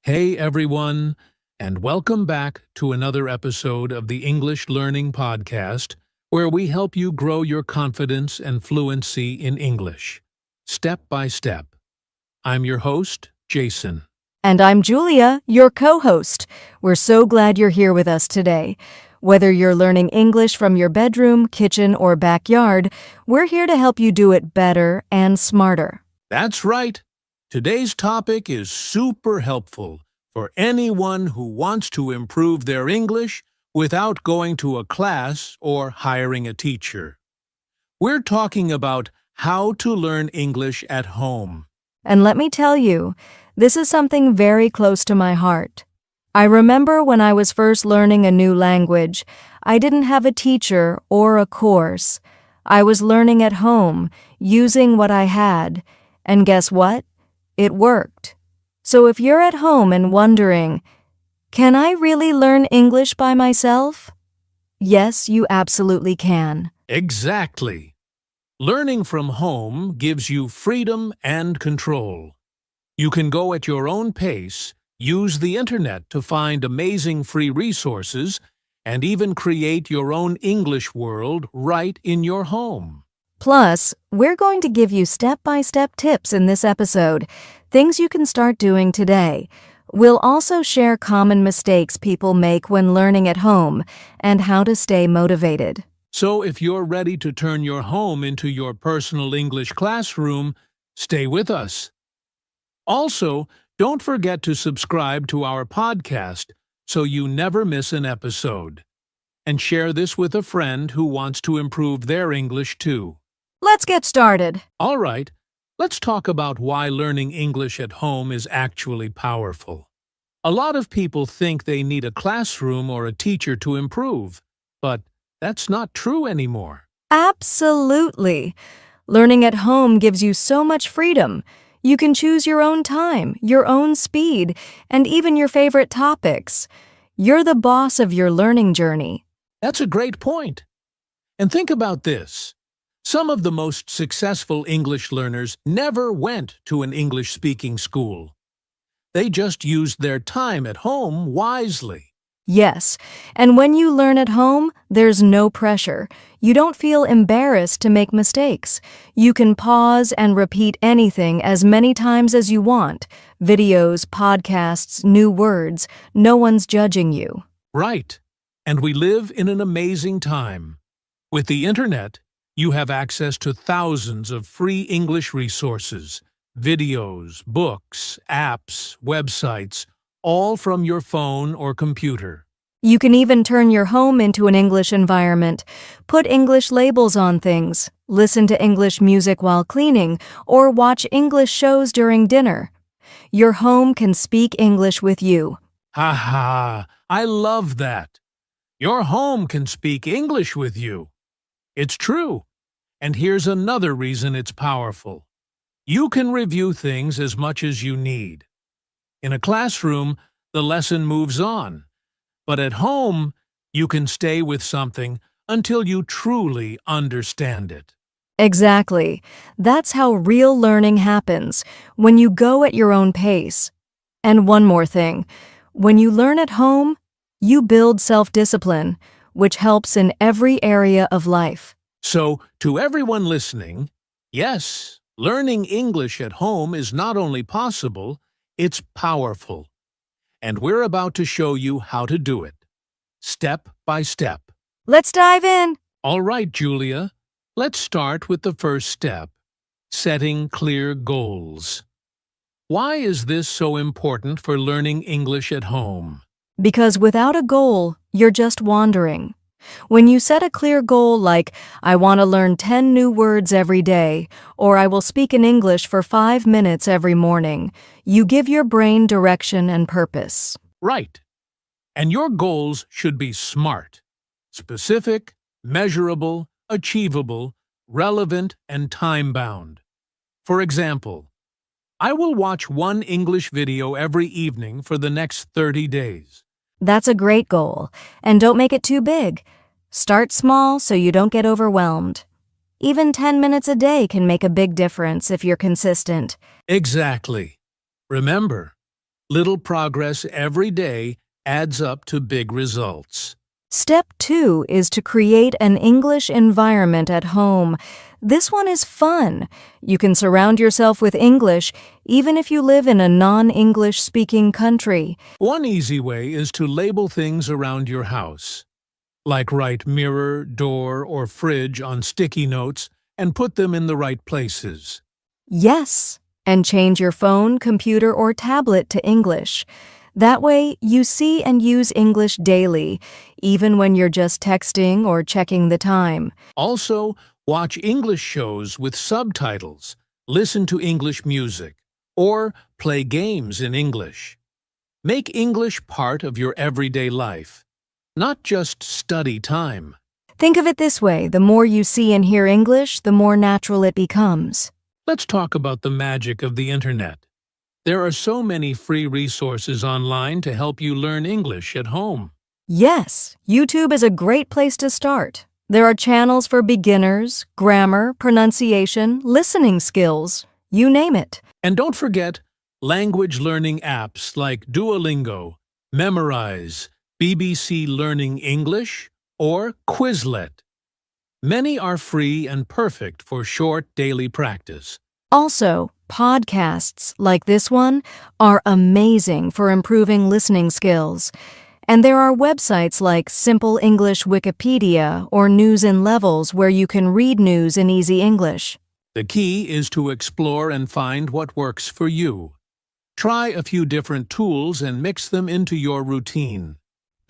Hey everyone, and welcome back to another episode of the English Learning Podcast, where we help you grow your confidence and fluency in English, step by step. I'm your host, Jason. And I'm Julia, your co-host. We're so glad you're here with us today. Whether you're learning English from your bedroom, kitchen, or backyard, we're here to help you do it better and smarter. That's right. Today's topic is super helpful for anyone who wants to improve their English without going to a class or hiring a teacher. We're talking about how to learn English at home. And let me tell you, this is something very close to my heart. I remember when I was first learning a new language, I didn't have a teacher or a course. I was learning at home, using what I had. And guess what? It worked. So if you're at home and wondering, can I really learn English by myself? Yes, you absolutely can. Exactly. Learning from home gives you freedom and control. You can go at your own pace, use the internet to find amazing free resources, and even create your own English world right in your home. Plus, we're going to give you step-by-step tips in this episode, things you can start doing today. We'll also share common mistakes people make when learning at home and how to stay motivated. So if you're ready to turn your home into your personal English classroom, stay with us. Also, don't forget to subscribe to our podcast so you never miss an episode. And share this with a friend who wants to improve their English too. Let's get started. All right, let's talk about why learning English at home is actually powerful. A lot of people think they need a classroom or a teacher to improve, but that's not true anymore. Absolutely. Learning at home gives you so much freedom. You can choose your own time, your own speed, and even your favorite topics. You're the boss of your learning journey. That's a great point. And think about this. Some of the most successful English learners never went to an English-speaking school. They just used their time at home wisely. Yes, and when you learn at home, there's no pressure. You don't feel embarrassed to make mistakes. You can pause and repeat anything as many times as you want. Videos, podcasts, new words. No one's judging you. Right. And we live in an amazing time. With the internet, you have access to thousands of free English resources, videos, books, apps, websites, all from your phone or computer. You can even turn your home into an English environment, put English labels on things, listen to English music while cleaning, or watch English shows during dinner. Your home can speak English with you. Ha ha! I love that. Your home can speak English with you. It's true. And here's another reason it's powerful. You can review things as much as you need. In a classroom, the lesson moves on. But at home, you can stay with something until you truly understand it. Exactly. That's how real learning happens, when you go at your own pace. And one more thing. When you learn at home, you build self-discipline, which helps in every area of life. So, to everyone listening, yes, learning English at home is not only possible, it's powerful. And we're about to show you how to do it, step by step. Let's dive in. All right, Julia, let's start with the first step, setting clear goals. Why is this so important for learning English at home? Because without a goal, you're just wandering. When you set a clear goal like, I want to learn 10 new words every day, or I will speak in English for 5 minutes every morning, you give your brain direction and purpose. Right. And your goals should be SMART, specific, measurable, achievable, relevant, and time-bound. For example, I will watch one English video every evening for the next 30 days. That's a great goal, and don't make it too big. Start small so you don't get overwhelmed. Even 10 minutes a day can make a big difference if you're consistent. Exactly. Remember, Little progress every day adds up to big results. Step 2 is to create an English environment at home. This one is fun. You can surround yourself with English even if you live in a non-English speaking country. One easy way is to label things around your house, like write mirror, door, or fridge on sticky notes and put them in the right places. Yes, and change your phone, computer, or tablet to English. That way, you see and use English daily, even when you're just texting or checking the time. Also, watch English shows with subtitles, listen to English music, or play games in English. Make English part of your everyday life, not just study time. Think of it this way, the more you see and hear English, the more natural it becomes. Let's talk about the magic of the internet. There are so many free resources online to help you learn English at home. Yes, YouTube is a great place to start. There are channels for beginners, grammar, pronunciation, listening skills, you name it. And don't forget language learning apps like Duolingo, Memorize, BBC Learning English, or Quizlet. Many are free and perfect for short daily practice. Also, podcasts like this one are amazing for improving listening skills. And there are websites like Simple English Wikipedia or News in Levels where you can read news in easy English. The key is to explore and find what works for you. Try a few different tools and mix them into your routine.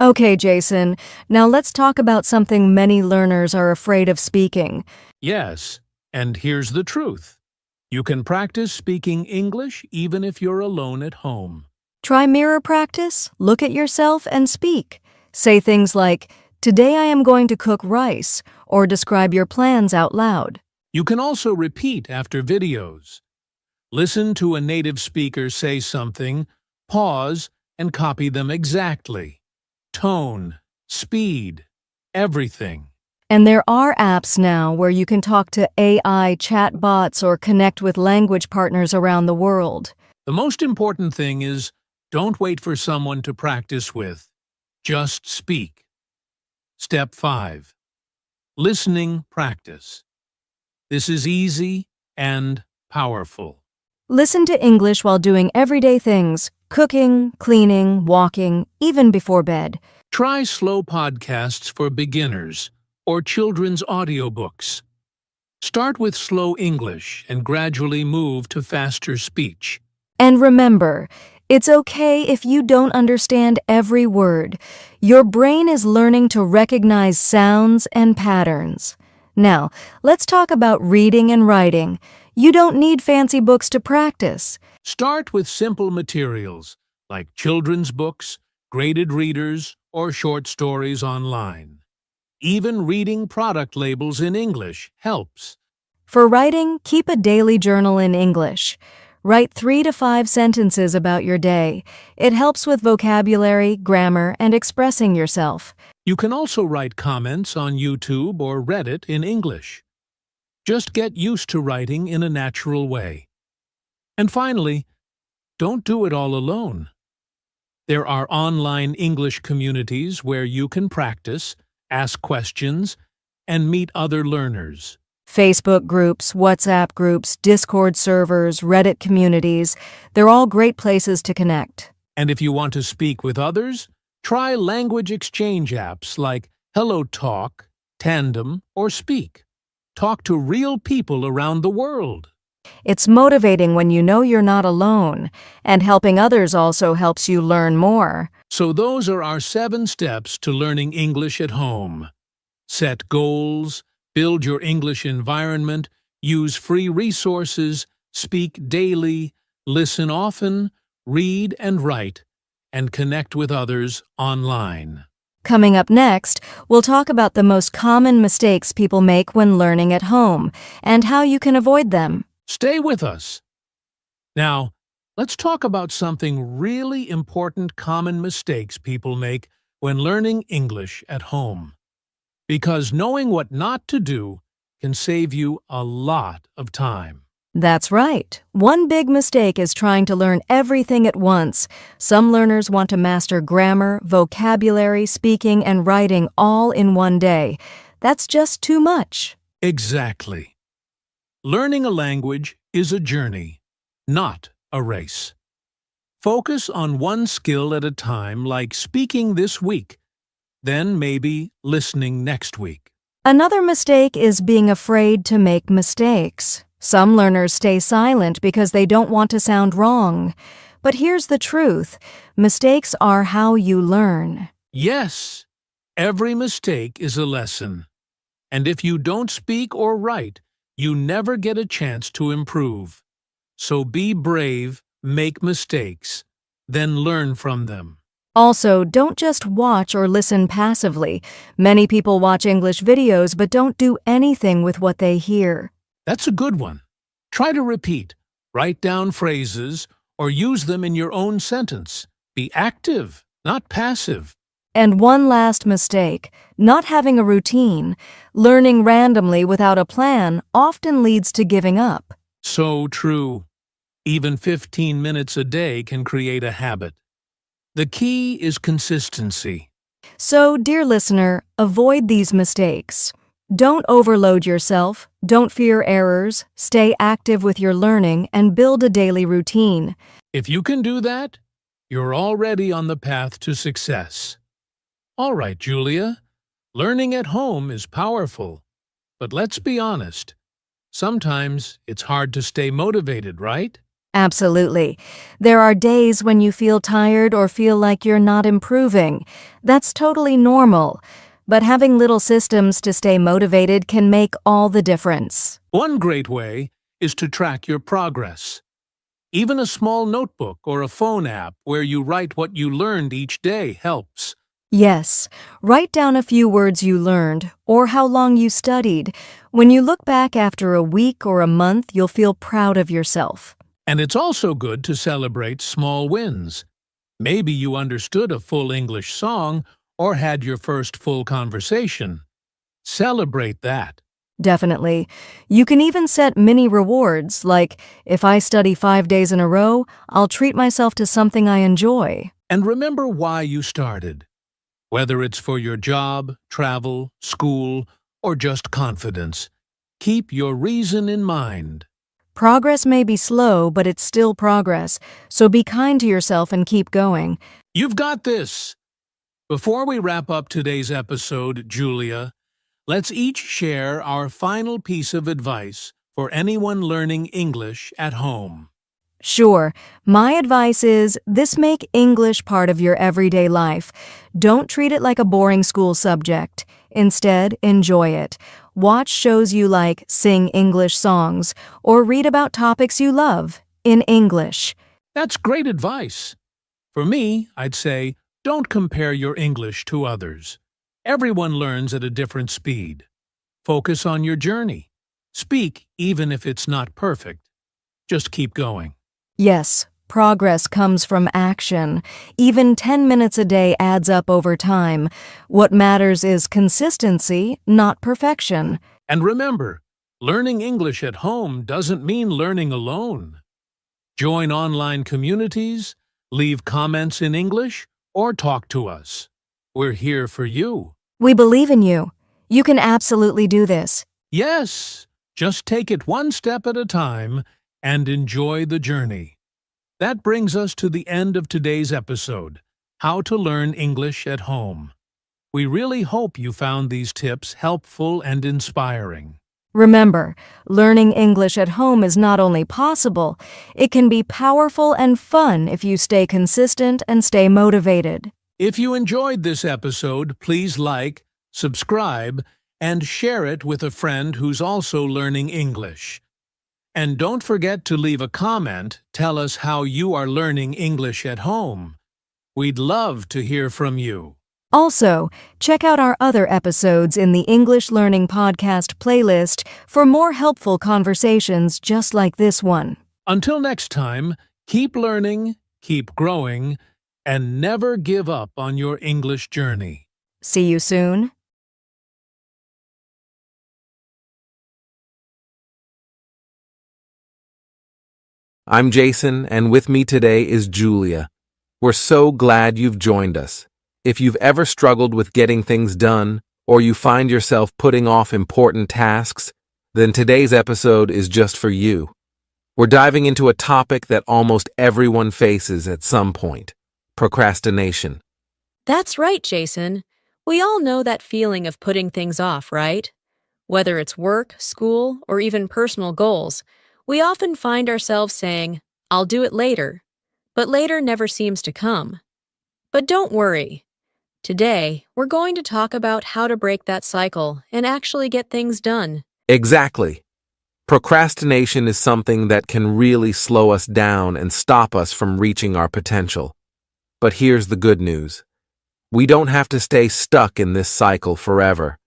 Okay, Jason, now let's talk about something many learners are afraid of speaking. Yes, and here's the truth. You can practice speaking English even if you're alone at home. Try mirror practice, look at yourself, and speak. Say things like, "Today I am going to cook rice," or describe your plans out loud. You can also repeat after videos. Listen to a native speaker say something, pause, and copy them exactly. Tone, speed, everything. And there are apps now where you can talk to AI chatbots or connect with language partners around the world. The most important thing is don't wait for someone to practice with. Just speak. Step 5. Listening practice. This is easy and powerful. Listen to English while doing everyday things, cooking, cleaning, walking, even before bed. Try slow podcasts for beginners or children's audiobooks. Start with slow English and gradually move to faster speech. And remember, it's okay if you don't understand every word. Your brain is learning to recognize sounds and patterns. Now, let's talk about reading and writing. You don't need fancy books to practice. Start with simple materials like children's books, graded readers, or short stories online. Even reading product labels in English helps. For writing, keep a daily journal in English. Write 3 to 5 sentences about your day. It helps with vocabulary, grammar, and expressing yourself. You can also write comments on YouTube or Reddit in English. Just get used to writing in a natural way. And finally, don't do it all alone. There are online English communities where you can practice, ask questions, and meet other learners. Facebook groups, WhatsApp groups, Discord servers, Reddit communities, they're all great places to connect. And if you want to speak with others, try language exchange apps like HelloTalk, Tandem, or Speak. Talk to real people around the world. It's motivating when you know you're not alone, and helping others also helps you learn more. So those are our 7 steps to learning English at home. Set goals, build your English environment, use free resources, speak daily, listen often, read and write, and connect with others online. Coming up next, we'll talk about the most common mistakes people make when learning at home, and how you can avoid them. Stay with us. Now, let's talk about something really important common mistakes people make when learning English at home. Because knowing what not to do can save you a lot of time. That's right. One big mistake is trying to learn everything at once. Some learners want to master grammar, vocabulary, speaking, and writing all in one day. That's just too much. Exactly. Learning a language is a journey, not a race. Focus on one skill at a time, like speaking this week, then maybe listening next week. Another mistake is being afraid to make mistakes. Some learners stay silent because they don't want to sound wrong. But here's the truth. Mistakes are how you learn. Yes, every mistake is a lesson. And if you don't speak or write, you never get a chance to improve. So be brave, make mistakes, then learn from them. Also, don't just watch or listen passively. Many people watch English videos but don't do anything with what they hear. That's a good one. Try to repeat, write down phrases, or use them in your own sentence. Be active, not passive. And one last mistake, not having a routine. Learning randomly without a plan often leads to giving up. So true. Even 15 minutes a day can create a habit. The key is consistency. So, dear listener, avoid these mistakes. Don't overload yourself, don't fear errors, stay active with your learning, and build a daily routine. If you can do that, you're already on the path to success. All right, Julia, learning at home is powerful. But let's be honest, sometimes it's hard to stay motivated, right? Absolutely. There are days when you feel tired or feel like you're not improving. That's totally normal. But having little systems to stay motivated can make all the difference. One great way is to track your progress. Even a small notebook or a phone app where you write what you learned each day helps. Yes, write down a few words you learned or how long you studied. When you look back after a week or a month, you'll feel proud of yourself. And it's also good to celebrate small wins. Maybe you understood a full English song or had your first full conversation. Celebrate that. Definitely. You can even set mini rewards, like, if I study 5 days in a row, I'll treat myself to something I enjoy. And remember why you started. Whether it's for your job, travel, school, or just confidence, keep your reason in mind. Progress may be slow, but it's still progress, so be kind to yourself and keep going. You've got this! Before we wrap up today's episode, Julia, let's each share our final piece of advice for anyone learning English at home. Sure, my advice is this: make English part of your everyday life. Don't treat it like a boring school subject. Instead, enjoy it. Watch shows you like, sing English songs, or read about topics you love in English. That's great advice. For me, I'd say, don't compare your English to others. Everyone learns at a different speed. Focus on your journey. Speak even if it's not perfect. Just keep going. Yes, progress comes from action. Even 10 minutes a day adds up over time. What matters is consistency, not perfection. And remember, learning English at home doesn't mean learning alone. Join online communities, leave comments in English, or talk to us. We're here for you. We believe in you. You can absolutely do this. Yes, just take it one step at a time and enjoy the journey. That brings us to the end of today's episode, How to Learn English at Home. We really hope you found these tips helpful and inspiring. Remember, learning English at home is not only possible, it can be powerful and fun if you stay consistent and stay motivated. If you enjoyed this episode, please like, subscribe, and share it with a friend who's also learning English. And don't forget to leave a comment, tell us how you are learning English at home. We'd love to hear from you. Also, check out our other episodes in the English Learning Podcast playlist for more helpful conversations just like this one. Until next time, keep learning, keep growing, and never give up on your English journey. See you soon. I'm Jason, and with me today is Julia. We're so glad you've joined us. If you've ever struggled with getting things done, or you find yourself putting off important tasks, then today's episode is just for you. We're diving into a topic that almost everyone faces at some point: procrastination. That's right, Jason. We all know that feeling of putting things off, right? Whether it's work, school, or even personal goals, we often find ourselves saying, "I'll do it later," but later never seems to come. But don't worry. Today, we're going to talk about how to break that cycle and actually get things done. Exactly. Procrastination is something that can really slow us down and stop us from reaching our potential. But here's the good news. We don't have to stay stuck in this cycle forever.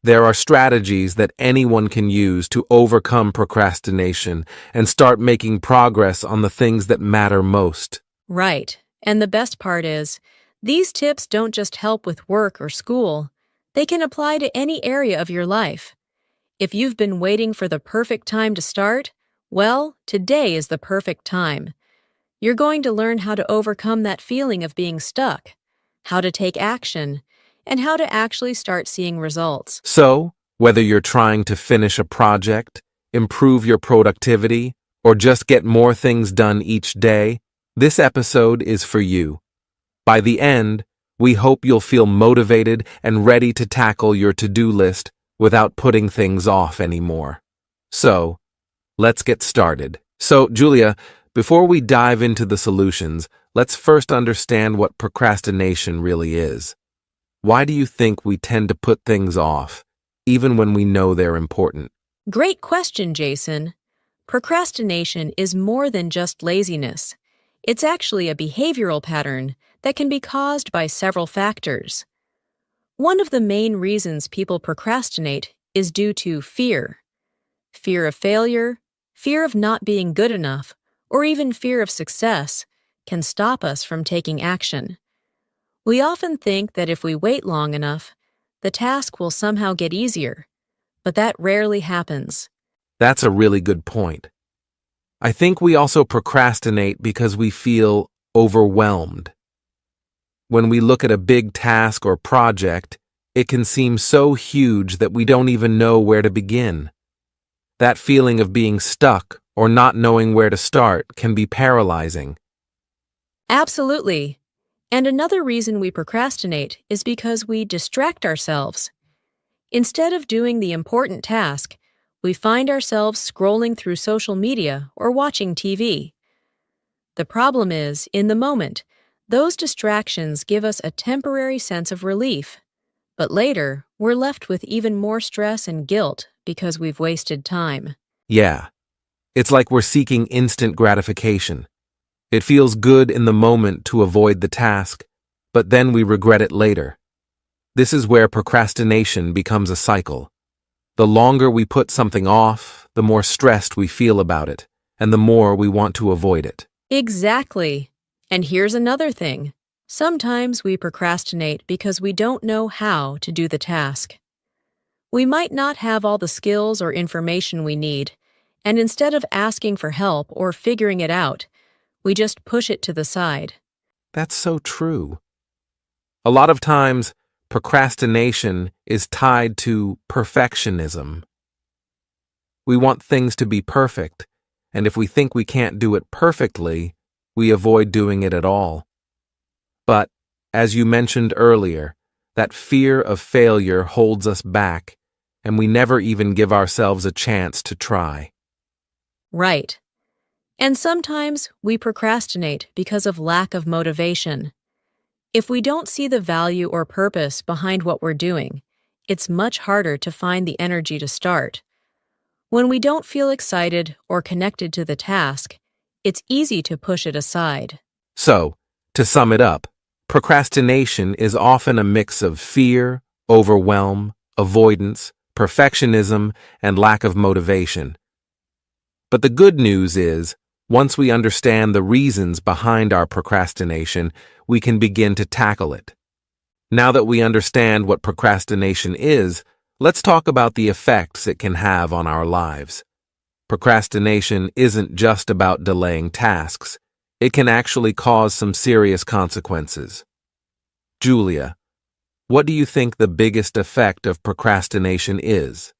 There are strategies that anyone can use to overcome procrastination and start making progress on the things that matter most. Right. And the best part is, these tips don't just help with work or school. They can apply to any area of your life. If you've been waiting for the perfect time to start, well, today is the perfect time. You're going to learn how to overcome that feeling of being stuck, how to take action, and how to actually start seeing results. So, whether you're trying to finish a project, improve your productivity, or just get more things done each day, this episode is for you. By the end, we hope you'll feel motivated and ready to tackle your to-do list without putting things off anymore. So, let's get started. So, Julia, before we dive into the solutions, let's first understand what procrastination really is. Why do you think we tend to put things off, even when we know they're important? Great question, Jason. Procrastination is more than just laziness. It's actually a behavioral pattern that can be caused by several factors. One of the main reasons people procrastinate is due to fear. Fear of failure, fear of not being good enough, or even fear of success can stop us from taking action. We often think that if we wait long enough, the task will somehow get easier, but that rarely happens. That's a really good point. I think we also procrastinate because we feel overwhelmed. When we look at a big task or project, it can seem so huge that we don't even know where to begin. That feeling of being stuck or not knowing where to start can be paralyzing. Absolutely. And another reason we procrastinate is because we distract ourselves. Instead of doing the important task, we find ourselves scrolling through social media or watching TV. The problem is, in the moment, those distractions give us a temporary sense of relief. But later, we're left with even more stress and guilt because we've wasted time. Yeah, it's like we're seeking instant gratification. It feels good in the moment to avoid the task, but then we regret it later. This is where procrastination becomes a cycle. The longer we put something off, the more stressed we feel about it, and the more we want to avoid it. Exactly. And here's another thing. Sometimes we procrastinate because we don't know how to do the task. We might not have all the skills or information we need, and instead of asking for help or figuring it out, we just push it to the side. That's so true. A lot of times, procrastination is tied to perfectionism. We want things to be perfect, and if we think we can't do it perfectly, we avoid doing it at all. But, as you mentioned earlier, that fear of failure holds us back, and we never even give ourselves a chance to try. Right. And sometimes we procrastinate because of lack of motivation. If we don't see the value or purpose behind what we're doing, it's much harder to find the energy to start. When we don't feel excited or connected to the task, it's easy to push it aside. So, to sum it up, procrastination is often a mix of fear, overwhelm, avoidance, perfectionism, and lack of motivation. But the good news is, once we understand the reasons behind our procrastination, we can begin to tackle it. Now that we understand what procrastination is, let's talk about the effects it can have on our lives. procrastination isn't just about delaying tasks. It can actually cause some serious consequences. Julia, what do you think the biggest effect of procrastination is?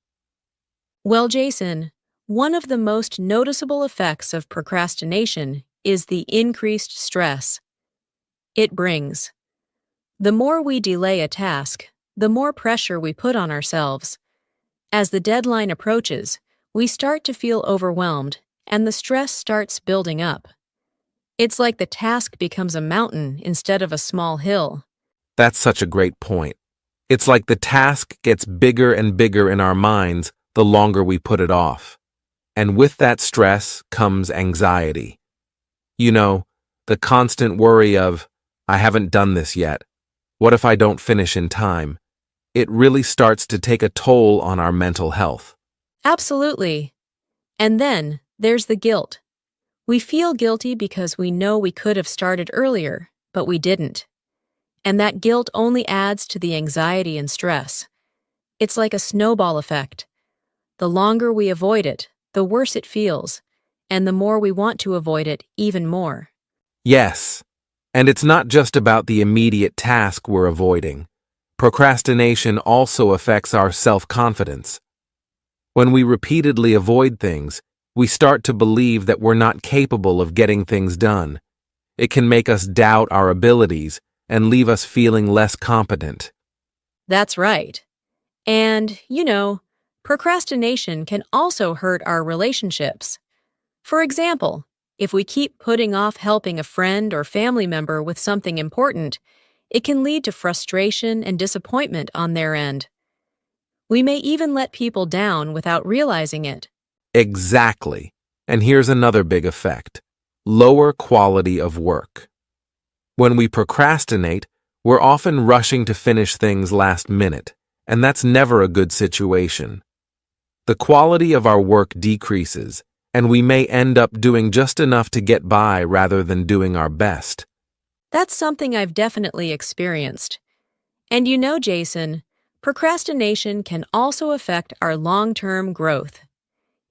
Well, Jason, one of the most noticeable effects of procrastination is the increased stress it brings. The more we delay a task, the more pressure we put on ourselves. As the deadline approaches, we start to feel overwhelmed, and the stress starts building up. It's like the task becomes a mountain instead of a small hill. That's such a great point. It's like the task gets bigger and bigger in our minds the longer we put it off. And with that stress comes anxiety. You know, the constant worry of, I haven't done this yet. What if I don't finish in time? It really starts to take a toll on our mental health. Absolutely. And then there's the guilt. We feel guilty because we know we could have started earlier, but we didn't. And that guilt only adds to the anxiety and stress. It's like a snowball effect. The longer we avoid it, the worse it feels, and the more we want to avoid it even more. Yes, and it's not just about the immediate task we're avoiding. Procrastination also affects our self-confidence. When we repeatedly avoid things, we start to believe that we're not capable of getting things done. It can make us doubt our abilities and leave us feeling less competent. That's right. And, procrastination can also hurt our relationships. For example, if we keep putting off helping a friend or family member with something important, it can lead to frustration and disappointment on their end. We may even let people down without realizing it. Exactly. And here's another big effect: lower quality of work. When we procrastinate, we're often rushing to finish things last minute, and that's never a good situation. The quality of our work decreases, and we may end up doing just enough to get by rather than doing our best. That's something I've definitely experienced. And Jason, procrastination can also affect our long-term growth.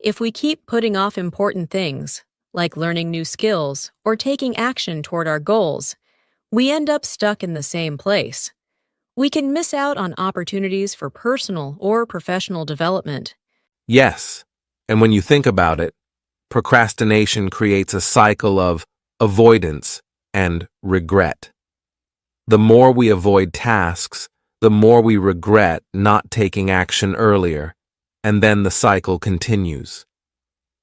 If we keep putting off important things, like learning new skills or taking action toward our goals, we end up stuck in the same place. We can miss out on opportunities for personal or professional development. Yes, and when you think about it, procrastination creates a cycle of avoidance and regret. The more we avoid tasks, the more we regret not taking action earlier, and then the cycle continues.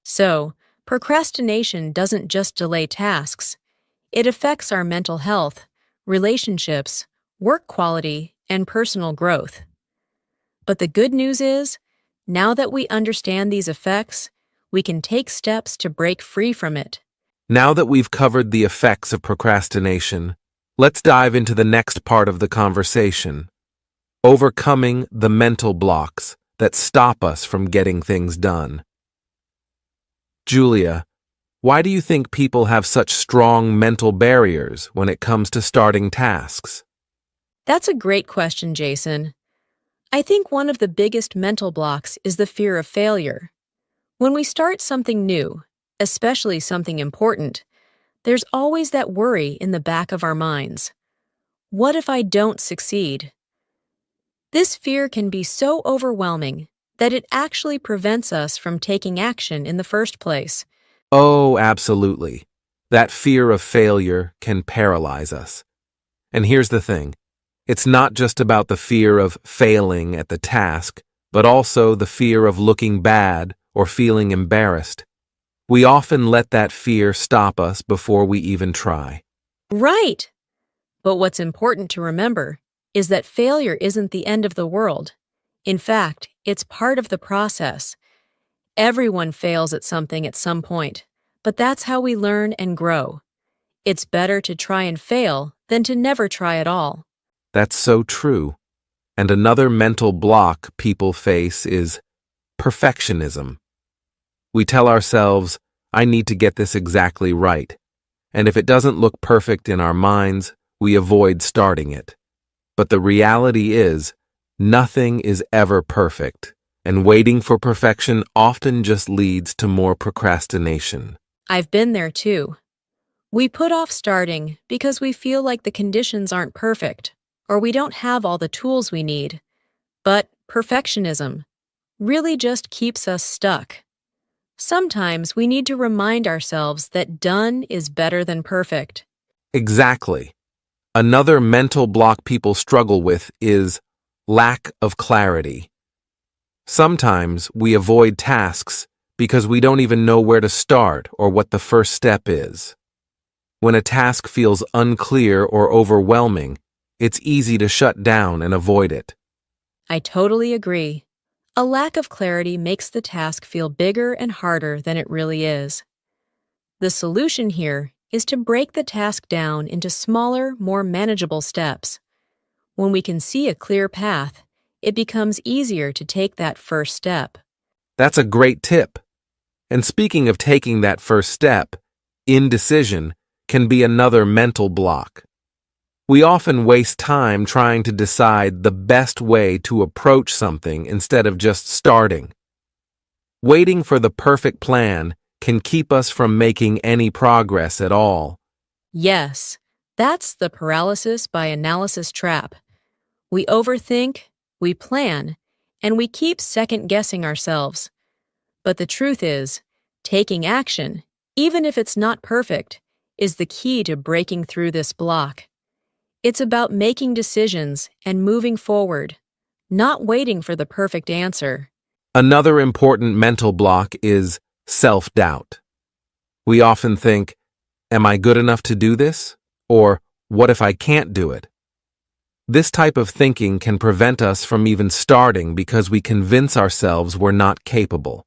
So, procrastination doesn't just delay tasks. It affects our mental health, relationships, work quality, and personal growth. But the good news is, now that we understand these effects, we can take steps to break free from it. Now that we've covered the effects of procrastination, let's dive into the next part of the conversation: overcoming the mental blocks that stop us from getting things done. Julia, why do you think people have such strong mental barriers when it comes to starting tasks? That's a great question, Jason. I think one of the biggest mental blocks is the fear of failure. When we start something new, especially something important, there's always that worry in the back of our minds. What if I don't succeed? This fear can be so overwhelming that it actually prevents us from taking action in the first place. Oh, absolutely. That fear of failure can paralyze us. And here's the thing: it's not just about the fear of failing at the task, but also the fear of looking bad or feeling embarrassed. We often let that fear stop us before we even try. Right! But what's important to remember is that failure isn't the end of the world. In fact, it's part of the process. Everyone fails at something at some point, but that's how we learn and grow. It's better to try and fail than to never try at all. That's so true. And another mental block people face is perfectionism. We tell ourselves, I need to get this exactly right. And if it doesn't look perfect in our minds, we avoid starting it. But the reality is, nothing is ever perfect, and waiting for perfection often just leads to more procrastination. I've been there too. We put off starting because we feel like the conditions aren't perfect, or we don't have all the tools we need. But perfectionism really just keeps us stuck. Sometimes we need to remind ourselves that done is better than perfect. Exactly. Another mental block people struggle with is lack of clarity. Sometimes we avoid tasks because we don't even know where to start or what the first step is. When a task feels unclear or overwhelming, it's easy to shut down and avoid it. I totally agree. A lack of clarity makes the task feel bigger and harder than it really is. The solution here is to break the task down into smaller, more manageable steps. When we can see a clear path, it becomes easier to take that first step. That's a great tip. And speaking of taking that first step, indecision can be another mental block. We often waste time trying to decide the best way to approach something instead of just starting. Waiting for the perfect plan can keep us from making any progress at all. Yes, that's the paralysis by analysis trap. We overthink, we plan, and we keep second-guessing ourselves. But the truth is, taking action, even if it's not perfect, is the key to breaking through this block. It's about making decisions and moving forward, not waiting for the perfect answer. Another important mental block is self-doubt. We often think, am I good enough to do this? Or, what if I can't do it? This type of thinking can prevent us from even starting because we convince ourselves we're not capable.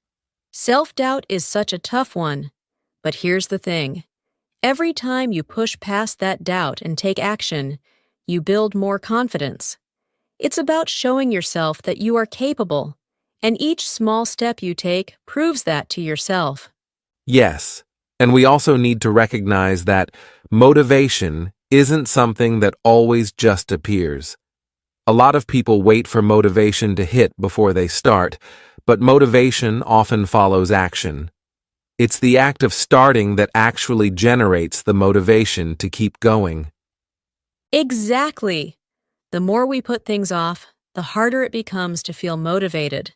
Self-doubt is such a tough one. But here's the thing. Every time you push past that doubt and take action, you build more confidence. It's about showing yourself that you are capable, and each small step you take proves that to yourself. Yes, and we also need to recognize that motivation isn't something that always just appears. A lot of people wait for motivation to hit before they start, but motivation often follows action. It's the act of starting that actually generates the motivation to keep going. Exactly. The more we put things off, the harder it becomes to feel motivated.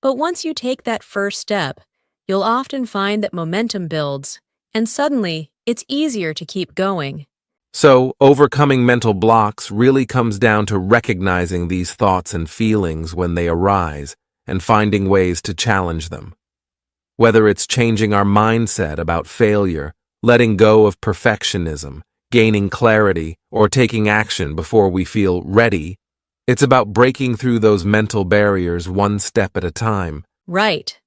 But once you take that first step, you'll often find that momentum builds, and suddenly it's easier to keep going. So, overcoming mental blocks really comes down to recognizing these thoughts and feelings when they arise and finding ways to challenge them. Whether it's changing our mindset about failure, letting go of perfectionism, gaining clarity, or taking action before we feel ready, it's about breaking through those mental barriers one step at a time. Right.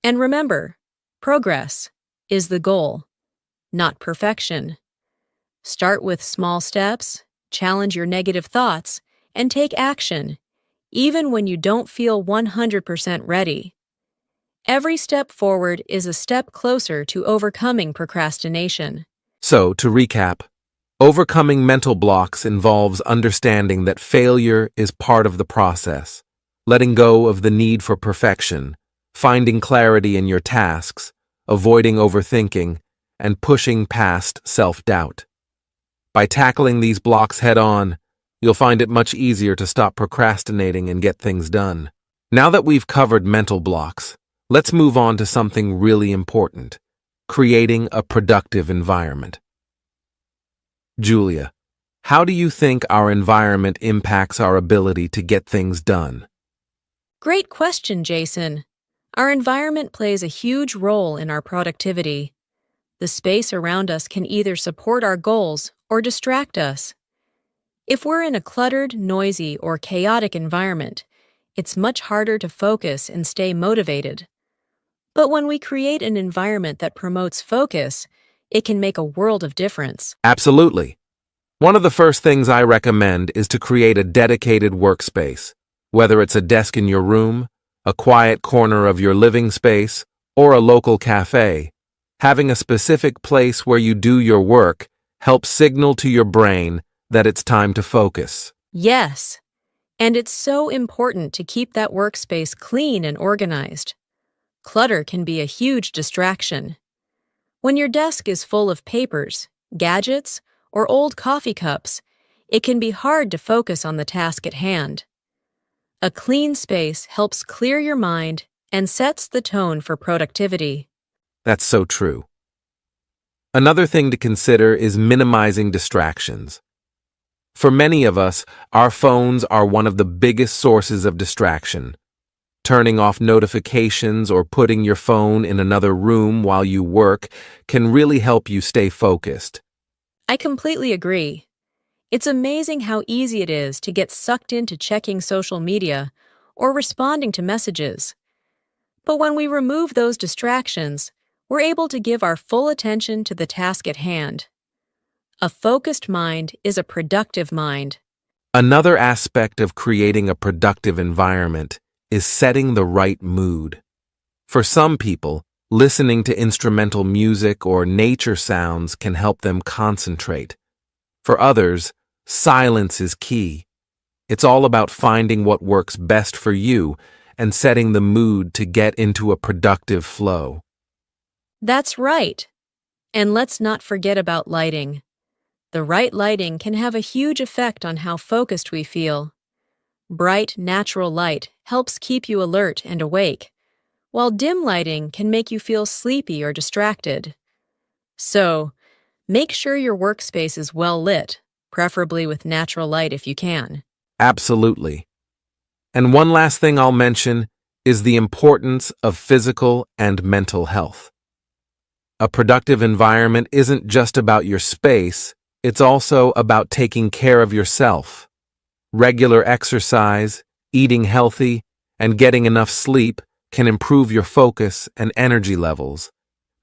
And remember, progress is the goal, not perfection. Start with small steps, challenge your negative thoughts, and take action, even when you don't feel 100% ready. Every step forward is a step closer to overcoming procrastination. So, to recap, overcoming mental blocks involves understanding that failure is part of the process, letting go of the need for perfection, finding clarity in your tasks, avoiding overthinking, and pushing past self-doubt. By tackling these blocks head-on, you'll find it much easier to stop procrastinating and get things done. Now that we've covered mental blocks, let's move on to something really important: creating a productive environment. Julia, how do you think our environment impacts our ability to get things done? Great question, Jason. Our environment plays a huge role in our productivity. The space around us can either support our goals or distract us. If we're in a cluttered, noisy, or chaotic environment, it's much harder to focus and stay motivated. But when we create an environment that promotes focus, it can make a world of difference. Absolutely. One of the first things I recommend is to create a dedicated workspace, whether it's a desk in your room, a quiet corner of your living space, or a local cafe. Having a specific place where you do your work helps signal to your brain that it's time to focus. Yes, And it's so important to keep that workspace clean and organized. Clutter can be a huge distraction. When your desk is full of papers, gadgets, or old coffee cups, it can be hard to focus on the task at hand. A clean space helps clear your mind and sets the tone for productivity. That's so true. Another thing to consider is minimizing distractions. For many of us, our phones are one of the biggest sources of distraction. Turning off notifications or putting your phone in another room while you work can really help you stay focused. I completely agree. It's amazing how easy it is to get sucked into checking social media or responding to messages. But when we remove those distractions, we're able to give our full attention to the task at hand. A focused mind is a productive mind. Another aspect of creating a productive environment is setting the right mood. For some people, listening to instrumental music or nature sounds can help them concentrate. For others, silence is key. It's all about finding what works best for you and setting the mood to get into a productive flow. That's right. And let's not forget about lighting. The right lighting can have a huge effect on how focused we feel. Bright, natural light helps keep you alert and awake, while dim lighting can make you feel sleepy or distracted. So, make sure your workspace is well lit, preferably with natural light if you can. Absolutely. And one last thing I'll mention is the importance of physical and mental health. A productive environment isn't just about your space, it's also about taking care of yourself. Regular exercise, eating healthy, and getting enough sleep can improve your focus and energy levels,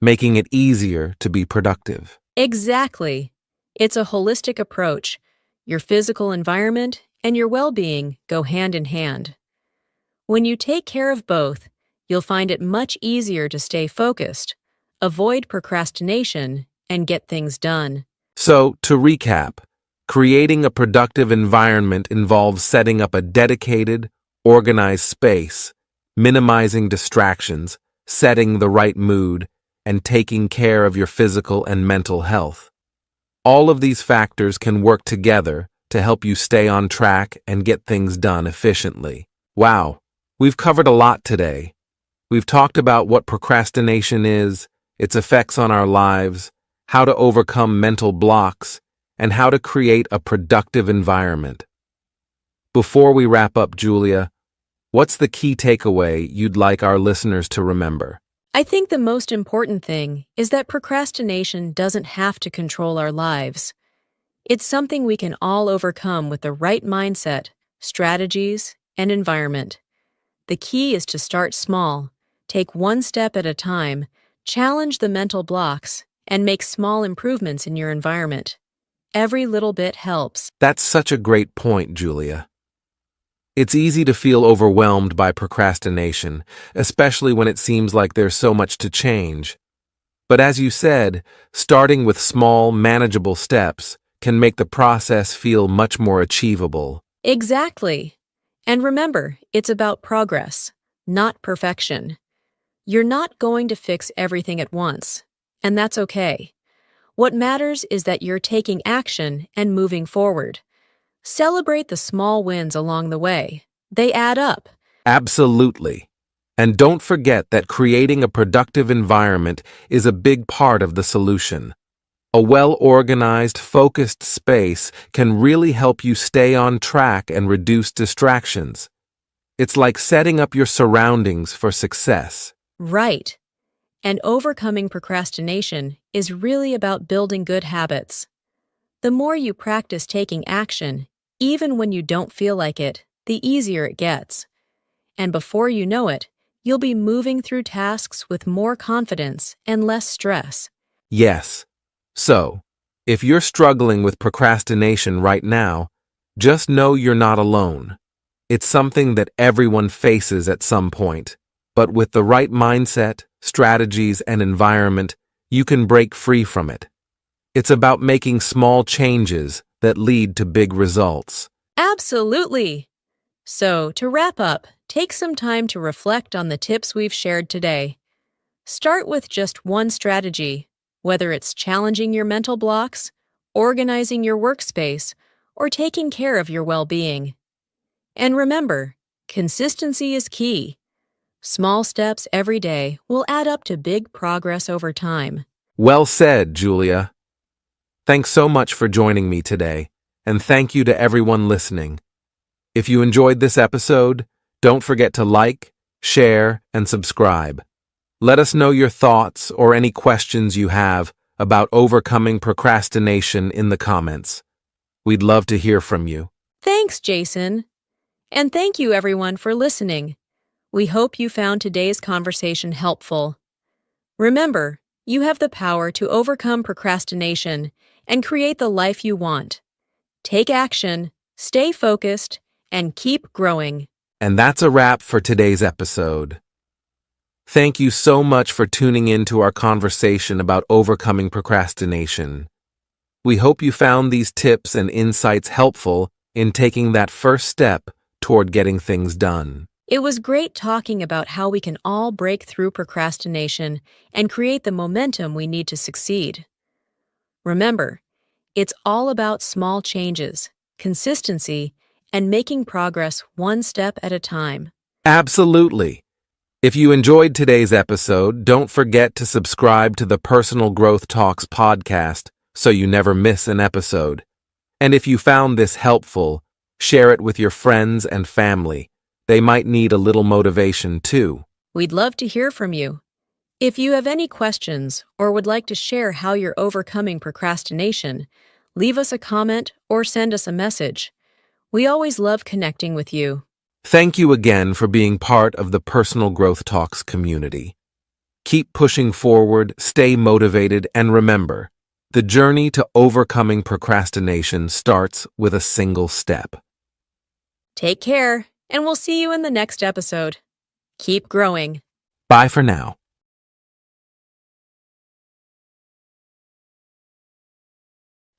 making it easier to be productive. Exactly. It's a holistic approach. Your physical environment and your well-being go hand in hand. When you take care of both, you'll find it much easier to stay focused, avoid procrastination, and get things done. So, to recap, creating a productive environment involves setting up a dedicated, organized space, minimizing distractions, setting the right mood, and taking care of your physical and mental health. All of these factors can work together to help you stay on track and get things done efficiently. Wow, we've covered a lot today. We've talked about what procrastination is, its effects on our lives, how to overcome mental blocks, and how to create a productive environment. Before we wrap up, Julia, what's the key takeaway you'd like our listeners to remember? I think the most important thing is that procrastination doesn't have to control our lives. It's something we can all overcome with the right mindset, strategies, and environment. The key is to start small, take one step at a time, challenge the mental blocks, and make small improvements in your environment. Every little bit helps. That's such a great point, Julia. It's easy to feel overwhelmed by procrastination, especially when it seems like there's so much to change. But as you said, starting with small, manageable steps can make the process feel much more achievable. Exactly. And remember, it's about progress, not perfection. You're not going to fix everything at once, and that's okay. What matters is that you're taking action and moving forward. Celebrate the small wins along the way. They add up. Absolutely. And don't forget that creating a productive environment is a big part of the solution. A well-organized, focused space can really help you stay on track and reduce distractions. It's like setting up your surroundings for success. Right. And overcoming procrastination is really about building good habits. The more you practice taking action, even when you don't feel like it, the easier it gets. And before you know it, you'll be moving through tasks with more confidence and less stress. Yes. So, if you're struggling with procrastination right now, just know you're not alone. It's something that everyone faces at some point. But with the right mindset, strategies, and environment, you can break free from it. It's about making small changes that lead to big results. Absolutely. So, to wrap up, take some time to reflect on the tips we've shared today. Start with just one strategy, whether it's challenging your mental blocks, organizing your workspace, or taking care of your well-being. And remember, consistency is key. Small steps every day will add up to big progress over time. Well said, Julia. Thanks so much for joining me today, and thank you to everyone listening. If you enjoyed this episode, don't forget to like, share, and subscribe. Let us know your thoughts or any questions you have about overcoming procrastination in the comments. We'd love to hear from you. Thanks, Jason. And thank you, everyone, for listening. We hope you found today's conversation helpful. Remember, you have the power to overcome procrastination and create the life you want. Take action, stay focused, and keep growing. And that's a wrap for today's episode. Thank you so much for tuning in to our conversation about overcoming procrastination. We hope you found these tips and insights helpful in taking that first step toward getting things done. It was great talking about how we can all break through procrastination and create the momentum we need to succeed. Remember, it's all about small changes, consistency, and making progress one step at a time. Absolutely. If you enjoyed today's episode, don't forget to subscribe to the Personal Growth Talks podcast so you never miss an episode. And if you found this helpful, share it with your friends and family. They might need a little motivation too. We'd love to hear from you. If you have any questions or would like to share how you're overcoming procrastination, leave us a comment or send us a message. We always love connecting with you. Thank you again for being part of the Personal Growth Talks community. Keep pushing forward, stay motivated, and remember, the journey to overcoming procrastination starts with a single step. Take care, and we'll see you in the next episode. Keep growing. Bye for now.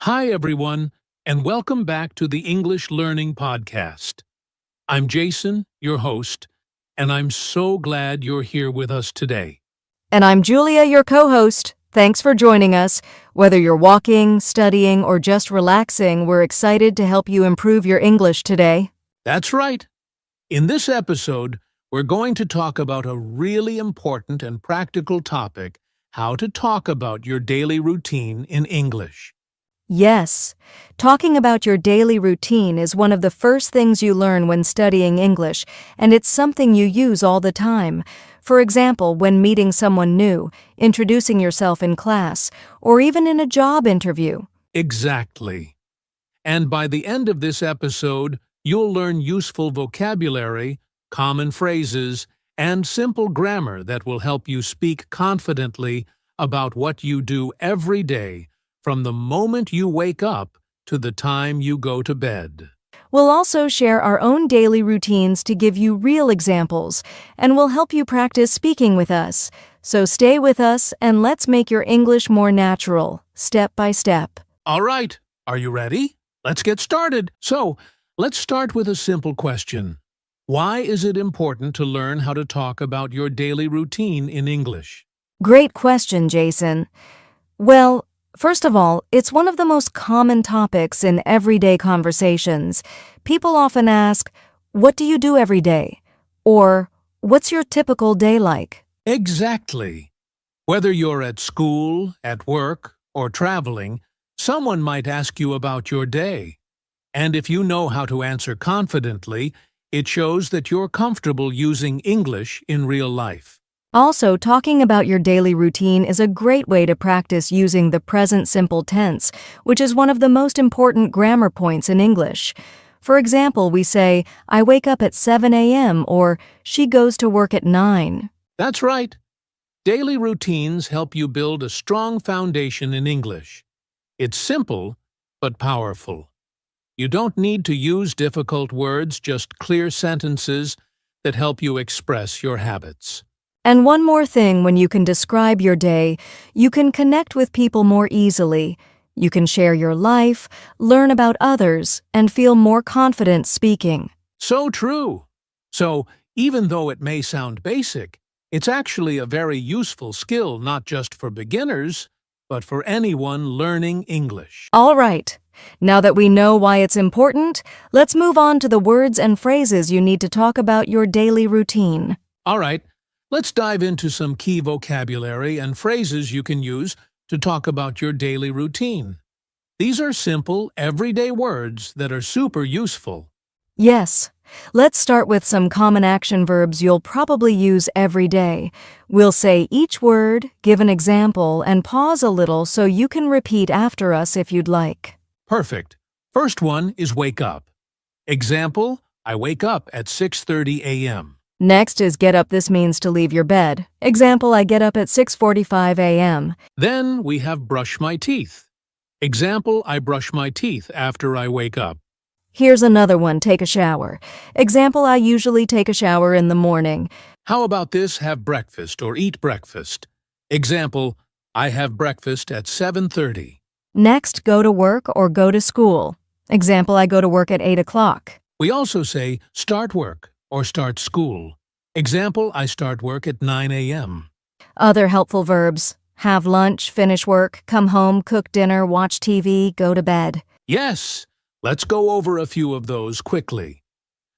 Hi, everyone, and welcome back to the English Learning Podcast. I'm Jason, your host, and I'm so glad you're here with us today. And I'm Julia, your co-host. Thanks for joining us. Whether you're walking, studying, or just relaxing, we're excited to help you improve your English today. That's right. In this episode, we're going to talk about a really important and practical topic, how to talk about your daily routine in English. Yes, talking about your daily routine is one of the first things you learn when studying English, and it's something you use all the time. For example, when meeting someone new, introducing yourself in class, or even in a job interview. Exactly. And by the end of this episode, you'll learn useful vocabulary, common phrases, and simple grammar that will help you speak confidently about what you do every day, from the moment you wake up to the time you go to bed. We'll also share our own daily routines to give you real examples, and we'll help you practice speaking with us. So stay with us and let's make your English more natural, step by step. All right, are you ready? Let's get started. So, let's start with a simple question. Why is it important to learn how to talk about your daily routine in English? Great question, Jason. Well, first of all, it's one of the most common topics in everyday conversations. People often ask, "What do you do every day?" Or, "What's your typical day like?" Exactly. Whether you're at school, at work, or traveling, someone might ask you about your day. And if you know how to answer confidently, it shows that you're comfortable using English in real life. Also, talking about your daily routine is a great way to practice using the present simple tense, which is one of the most important grammar points in English. For example, we say, "I wake up at 7 a.m." or "She goes to work at 9." That's right. Daily routines help you build a strong foundation in English. It's simple, but powerful. You don't need to use difficult words, just clear sentences that help you express your habits. And one more thing, when you can describe your day, you can connect with people more easily. You can share your life, learn about others, and feel more confident speaking. So true. So, even though it may sound basic, it's actually a very useful skill not just for beginners, but for anyone learning English. All right. Now that we know why it's important, let's move on to the words and phrases you need to talk about your daily routine. All right, let's dive into some key vocabulary and phrases you can use to talk about your daily routine. These are simple, everyday words that are super useful. Yes. Let's start with some common action verbs you'll probably use every day. We'll say each word, give an example, and pause a little so you can repeat after us if you'd like. Perfect. First one is wake up. Example, I wake up at 6:30 a.m. Next is get up. This means to leave your bed. Example, I get up at 6:45 a.m. Then we have brush my teeth. Example, I brush my teeth after I wake up. Here's another one, take a shower. Example, I usually take a shower in the morning. How about this, have breakfast or eat breakfast? Example, I have breakfast at 7:30. Next, go to work or go to school. Example, I go to work at 8 o'clock. We also say start work or start school. Example, I start work at 9 a.m. Other helpful verbs, have lunch, finish work, come home, cook dinner, watch TV, go to bed. Yes, let's go over a few of those quickly.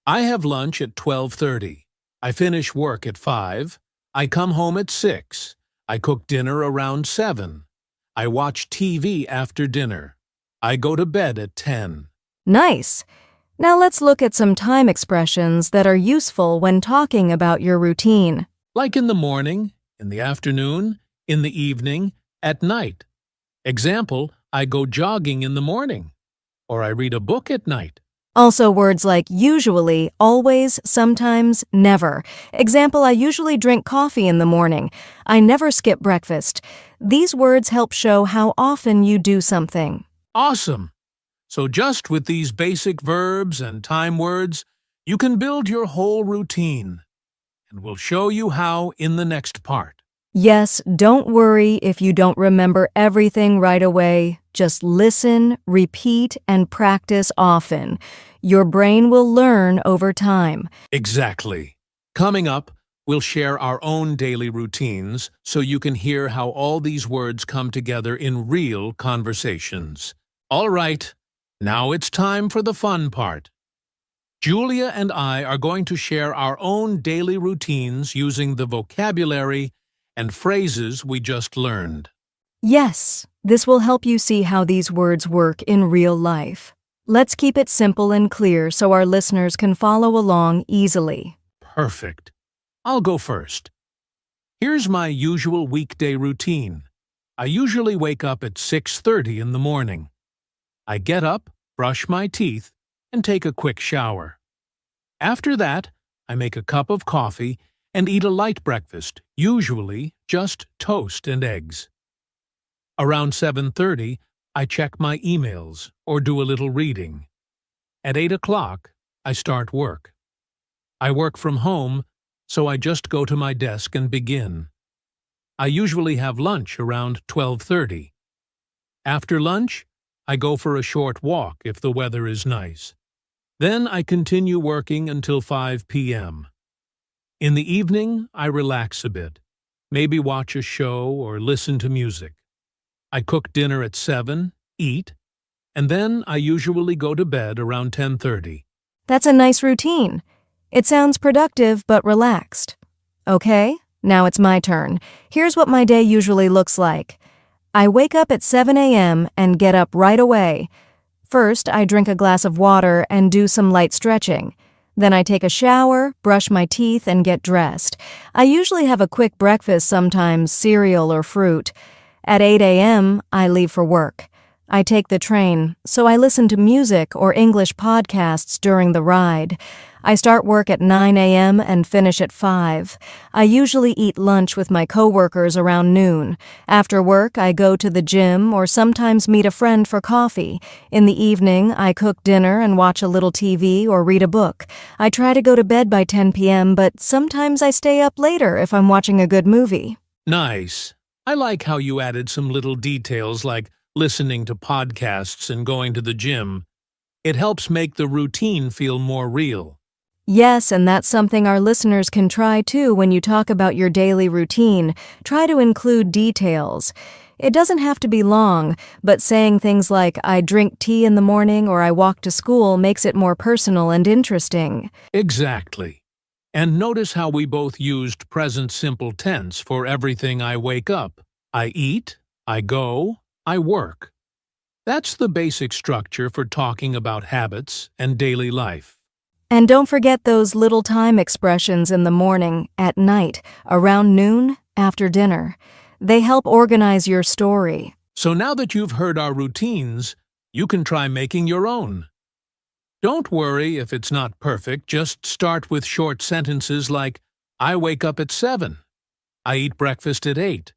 I have lunch at 12:30. I finish work at 5. I come home at 6. I cook dinner around 7. I watch TV after dinner. I go to bed at 10. Nice. Now let's look at some time expressions that are useful when talking about your routine. Like in the morning, in the afternoon, in the evening, at night. Example, I go jogging in the morning. Or I read a book at night. Also words like usually, always, sometimes, never. Example, I usually drink coffee in the morning. I never skip breakfast. These words help show how often you do something. Awesome! So just with these basic verbs and time words, you can build your whole routine. And we'll show you how in the next part. Yes, don't worry if you don't remember everything right away. Just listen, repeat, and practice often. Your brain will learn over time. Exactly. Coming up, we'll share our own daily routines so you can hear how all these words come together in real conversations. All right, now it's time for the fun part. Julia and I are going to share our own daily routines using the vocabulary and phrases we just learned. Yes, this will help you see how these words work in real life. Let's keep it simple and clear so our listeners can follow along easily. Perfect. I'll go first. Here's my usual weekday routine. I usually wake up at 6:30 in the morning. I get up, brush my teeth, and take a quick shower. After that, I make a cup of coffee and eat a light breakfast, usually just toast and eggs. Around 7:30, I check my emails or do a little reading. At 8 o'clock, I start work. I work from home, so I just go to my desk and begin. I usually have lunch around 12:30. After lunch, I go for a short walk if the weather is nice. Then I continue working until 5 p.m. In the evening, I relax a bit, maybe watch a show or listen to music. I cook dinner at 7, eat, and then I usually go to bed around 10:30. That's a nice routine. It sounds productive but relaxed. Okay, now it's my turn. Here's what my day usually looks like. I wake up at 7 a.m. and get up right away. First, I drink a glass of water and do some light stretching. Then I take a shower, brush my teeth, and get dressed. I usually have a quick breakfast, sometimes cereal or fruit. At 8 a.m., I leave for work. I take the train, so I listen to music or English podcasts during the ride. I start work at 9 a.m. and finish at 5. I usually eat lunch with my coworkers around noon. After work, I go to the gym or sometimes meet a friend for coffee. In the evening, I cook dinner and watch a little TV or read a book. I try to go to bed by 10 p.m., but sometimes I stay up later if I'm watching a good movie. Nice. I like how you added some little details like listening to podcasts and going to the gym. It helps make the routine feel more real. Yes, and that's something our listeners can try too when you talk about your daily routine. Try to include details. It doesn't have to be long, but saying things like, I drink tea in the morning or I walk to school makes it more personal and interesting. Exactly. And notice how we both used present simple tense for everything I wake up. I eat, I go, I work. That's the basic structure for talking about habits and daily life. And don't forget those little time expressions in the morning, at night, around noon, after dinner. They help organize your story. So now that you've heard our routines, you can try making your own. Don't worry if it's not perfect, just start with short sentences like, I wake up at 7. I eat breakfast at 8.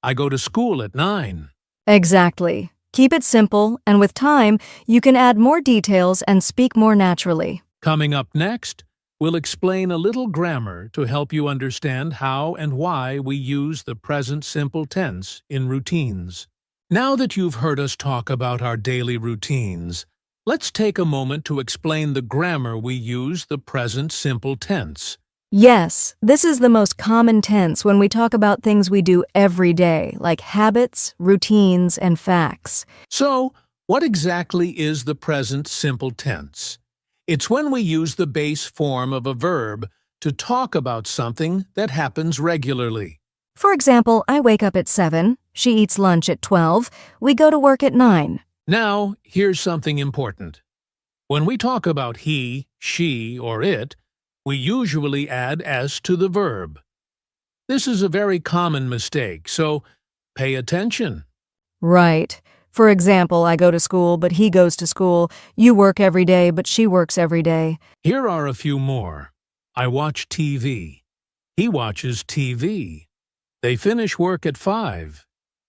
I go to school at 9. Exactly. Keep it simple, and with time, you can add more details and speak more naturally. Coming up next, we'll explain a little grammar to help you understand how and why we use the present simple tense in routines. Now that you've heard us talk about our daily routines, let's take a moment to explain the grammar we use the present simple tense. Yes, this is the most common tense when we talk about things we do every day, like habits, routines, and facts. So, what exactly is the present simple tense? It's when we use the base form of a verb to talk about something that happens regularly. For example, I wake up at 7, she eats lunch at 12, we go to work at 9. Now, here's something important. When we talk about he, she, or it, we usually add s to the verb. This is a very common mistake, so pay attention. Right. For example, I go to school, but he goes to school. You work every day, but she works every day. Here are a few more. I watch TV. He watches TV. They finish work at 5.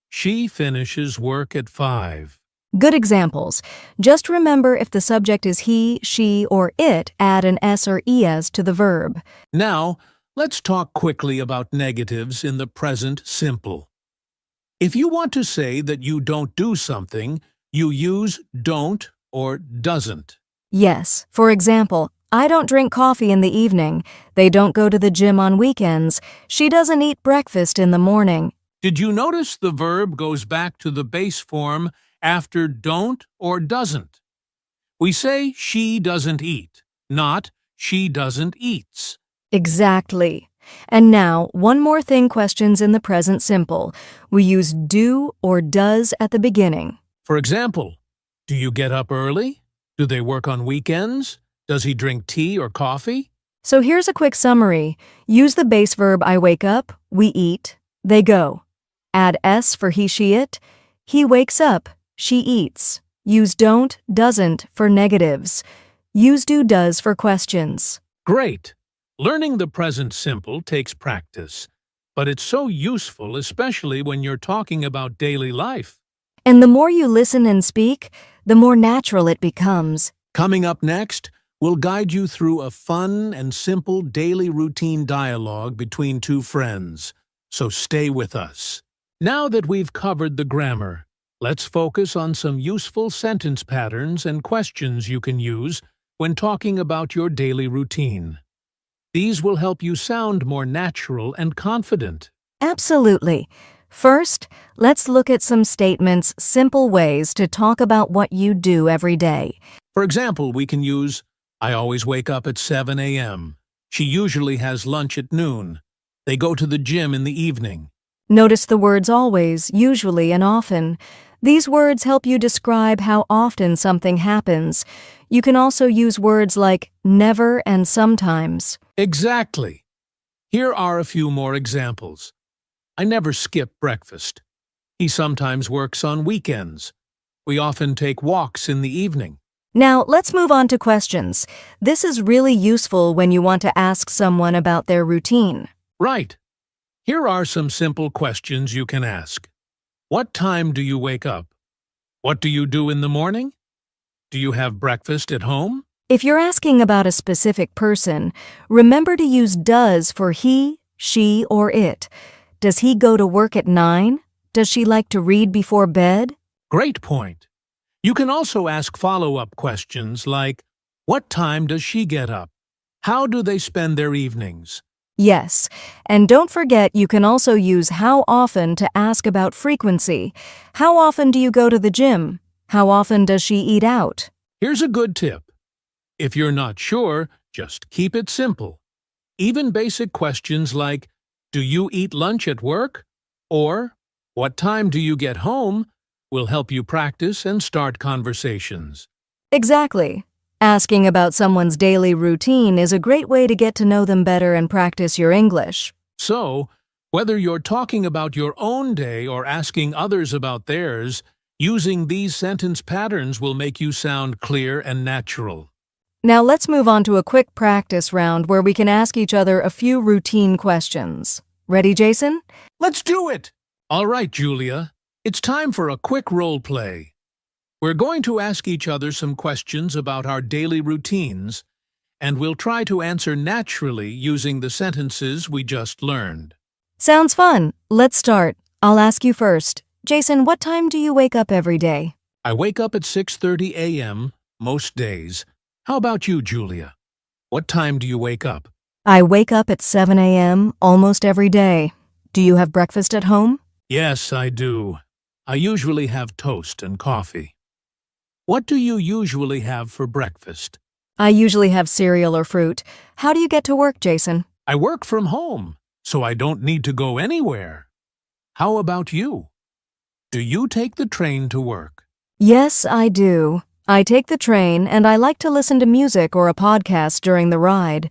She finishes work at 5. Good examples. Just remember if the subject is he, she, or it, add an s or es to the verb. Now, let's talk quickly about negatives in the present simple. If you want to say that you don't do something, you use don't or doesn't. Yes. For example, I don't drink coffee in the evening. They don't go to the gym on weekends. She doesn't eat breakfast in the morning. Did you notice the verb goes back to the base form after don't or doesn't? We say she doesn't eat, not she doesn't eats. Exactly. And now, one more thing questions in the present simple. We use do or does at the beginning. For example, do you get up early? Do they work on weekends? Does he drink tea or coffee? So here's a quick summary. Use the base verb I wake up, we eat, they go. Add s for he, she, it. He wakes up, she eats. Use don't, doesn't for negatives. Use do, does for questions. Great! Learning the present simple takes practice, but it's so useful, especially when you're talking about daily life. And the more you listen and speak, the more natural it becomes. Coming up next, we'll guide you through a fun and simple daily routine dialogue between two friends. So stay with us. Now that we've covered the grammar, let's focus on some useful sentence patterns and questions you can use when talking about your daily routine. These will help you sound more natural and confident. Absolutely. First, let's look at some statements, simple ways to talk about what you do every day. For example, we can use, I always wake up at 7 a.m. She usually has lunch at noon. They go to the gym in the evening. Notice the words always, usually, and often. These words help you describe how often something happens. You can also use words like never and sometimes. Exactly. Here are a few more examples. I never skip breakfast. He sometimes works on weekends. We often take walks in the evening. Now, let's move on to questions. This is really useful when you want to ask someone about their routine. Right. Here are some simple questions you can ask. What time do you wake up? What do you do in the morning? Do you have breakfast at home? If you're asking about a specific person, remember to use does for he, she, or it. Does he go to work at 9? Does she like to read before bed? Great point. You can also ask follow-up questions like, what time does she get up? How do they spend their evenings? Yes, and don't forget you can also use how often to ask about frequency. How often do you go to the gym? How often does she eat out? Here's a good tip. If you're not sure, just keep it simple. Even basic questions like, do you eat lunch at work? Or, what time do you get home? Will help you practice and start conversations. Exactly. Asking about someone's daily routine is a great way to get to know them better and practice your English. So, whether you're talking about your own day or asking others about theirs, using these sentence patterns will make you sound clear and natural. Now let's move on to a quick practice round where we can ask each other a few routine questions. Ready, Jason? Let's do it! All right, Julia. It's time for a quick role play. We're going to ask each other some questions about our daily routines, and we'll try to answer naturally using the sentences we just learned. Sounds fun. Let's start. I'll ask you first. Jason, what time do you wake up every day? I wake up at 6:30 a.m. most days. How about you, Julia? What time do you wake up? I wake up at 7 a.m. almost every day. Do you have breakfast at home? Yes, I do. I usually have toast and coffee. What do you usually have for breakfast? I usually have cereal or fruit. How do you get to work, Jason? I work from home, so I don't need to go anywhere. How about you? Do you take the train to work? Yes, I do. I take the train and I like to listen to music or a podcast during the ride.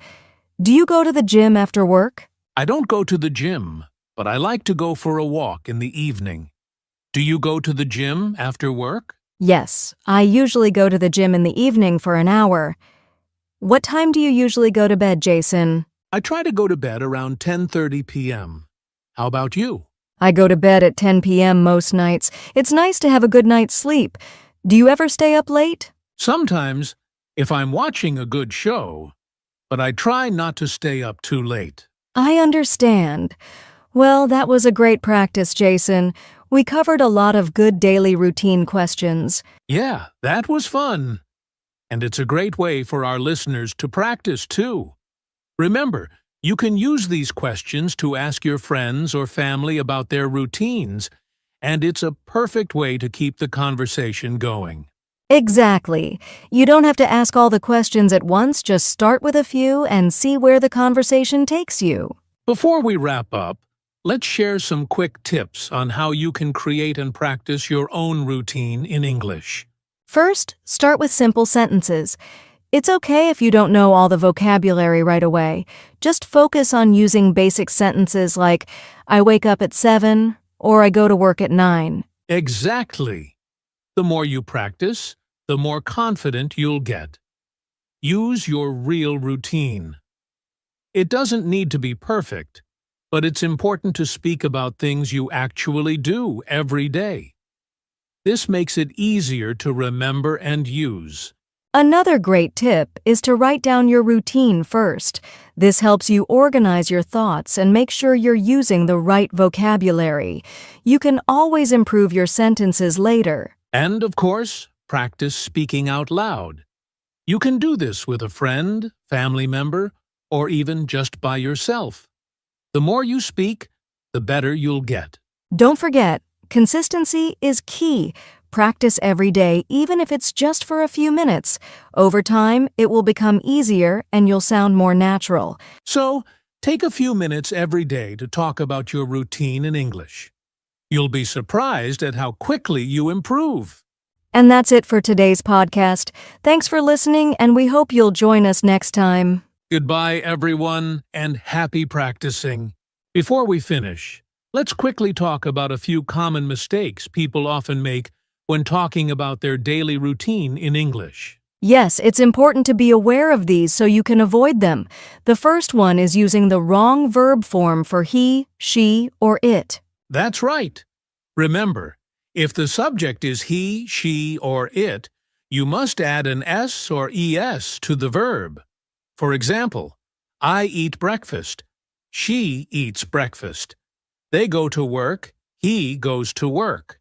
Do you go to the gym after work? I don't go to the gym, but I like to go for a walk in the evening. Do you go to the gym after work? Yes, I usually go to the gym in the evening for an hour. What time do you usually go to bed, Jason? I try to go to bed around 10:30 p.m. How about you? I go to bed at 10 p.m. most nights. It's nice to have a good night's sleep. Do you ever stay up late? Sometimes, if I'm watching a good show, but I try not to stay up too late. I understand. Well, that was a great practice, Jason. We covered a lot of good daily routine questions. Yeah, that was fun. And it's a great way for our listeners to practice, too. Remember, you can use these questions to ask your friends or family about their routines, and it's a perfect way to keep the conversation going. Exactly. You don't have to ask all the questions at once, just start with a few and see where the conversation takes you. Before we wrap up, let's share some quick tips on how you can create and practice your own routine in English. First, start with simple sentences. It's okay if you don't know all the vocabulary right away. Just focus on using basic sentences like, I wake up at 7, or I go to work at 9. Exactly. The more you practice, the more confident you'll get. Use your real routine. It doesn't need to be perfect, but it's important to speak about things you actually do every day. This makes it easier to remember and use. Another great tip is to write down your routine first. This helps you organize your thoughts and make sure you're using the right vocabulary. You can always improve your sentences later. And, of course, practice speaking out loud. You can do this with a friend, family member, or even just by yourself. The more you speak, the better you'll get. Don't forget, consistency is key. Practice every day, even if it's just for a few minutes. Over time, it will become easier and you'll sound more natural. So, take a few minutes every day to talk about your routine in English. You'll be surprised at how quickly you improve. And that's it for today's podcast. Thanks for listening, and we hope you'll join us next time. Goodbye, everyone, and happy practicing. Before we finish, let's quickly talk about a few common mistakes people often make when talking about their daily routine in English. Yes, it's important to be aware of these so you can avoid them. The first one is using the wrong verb form for he, she, or it. That's right. Remember, if the subject is he, she, or it, you must add an s or es to the verb. For example, I eat breakfast. She eats breakfast. They go to work. He goes to work.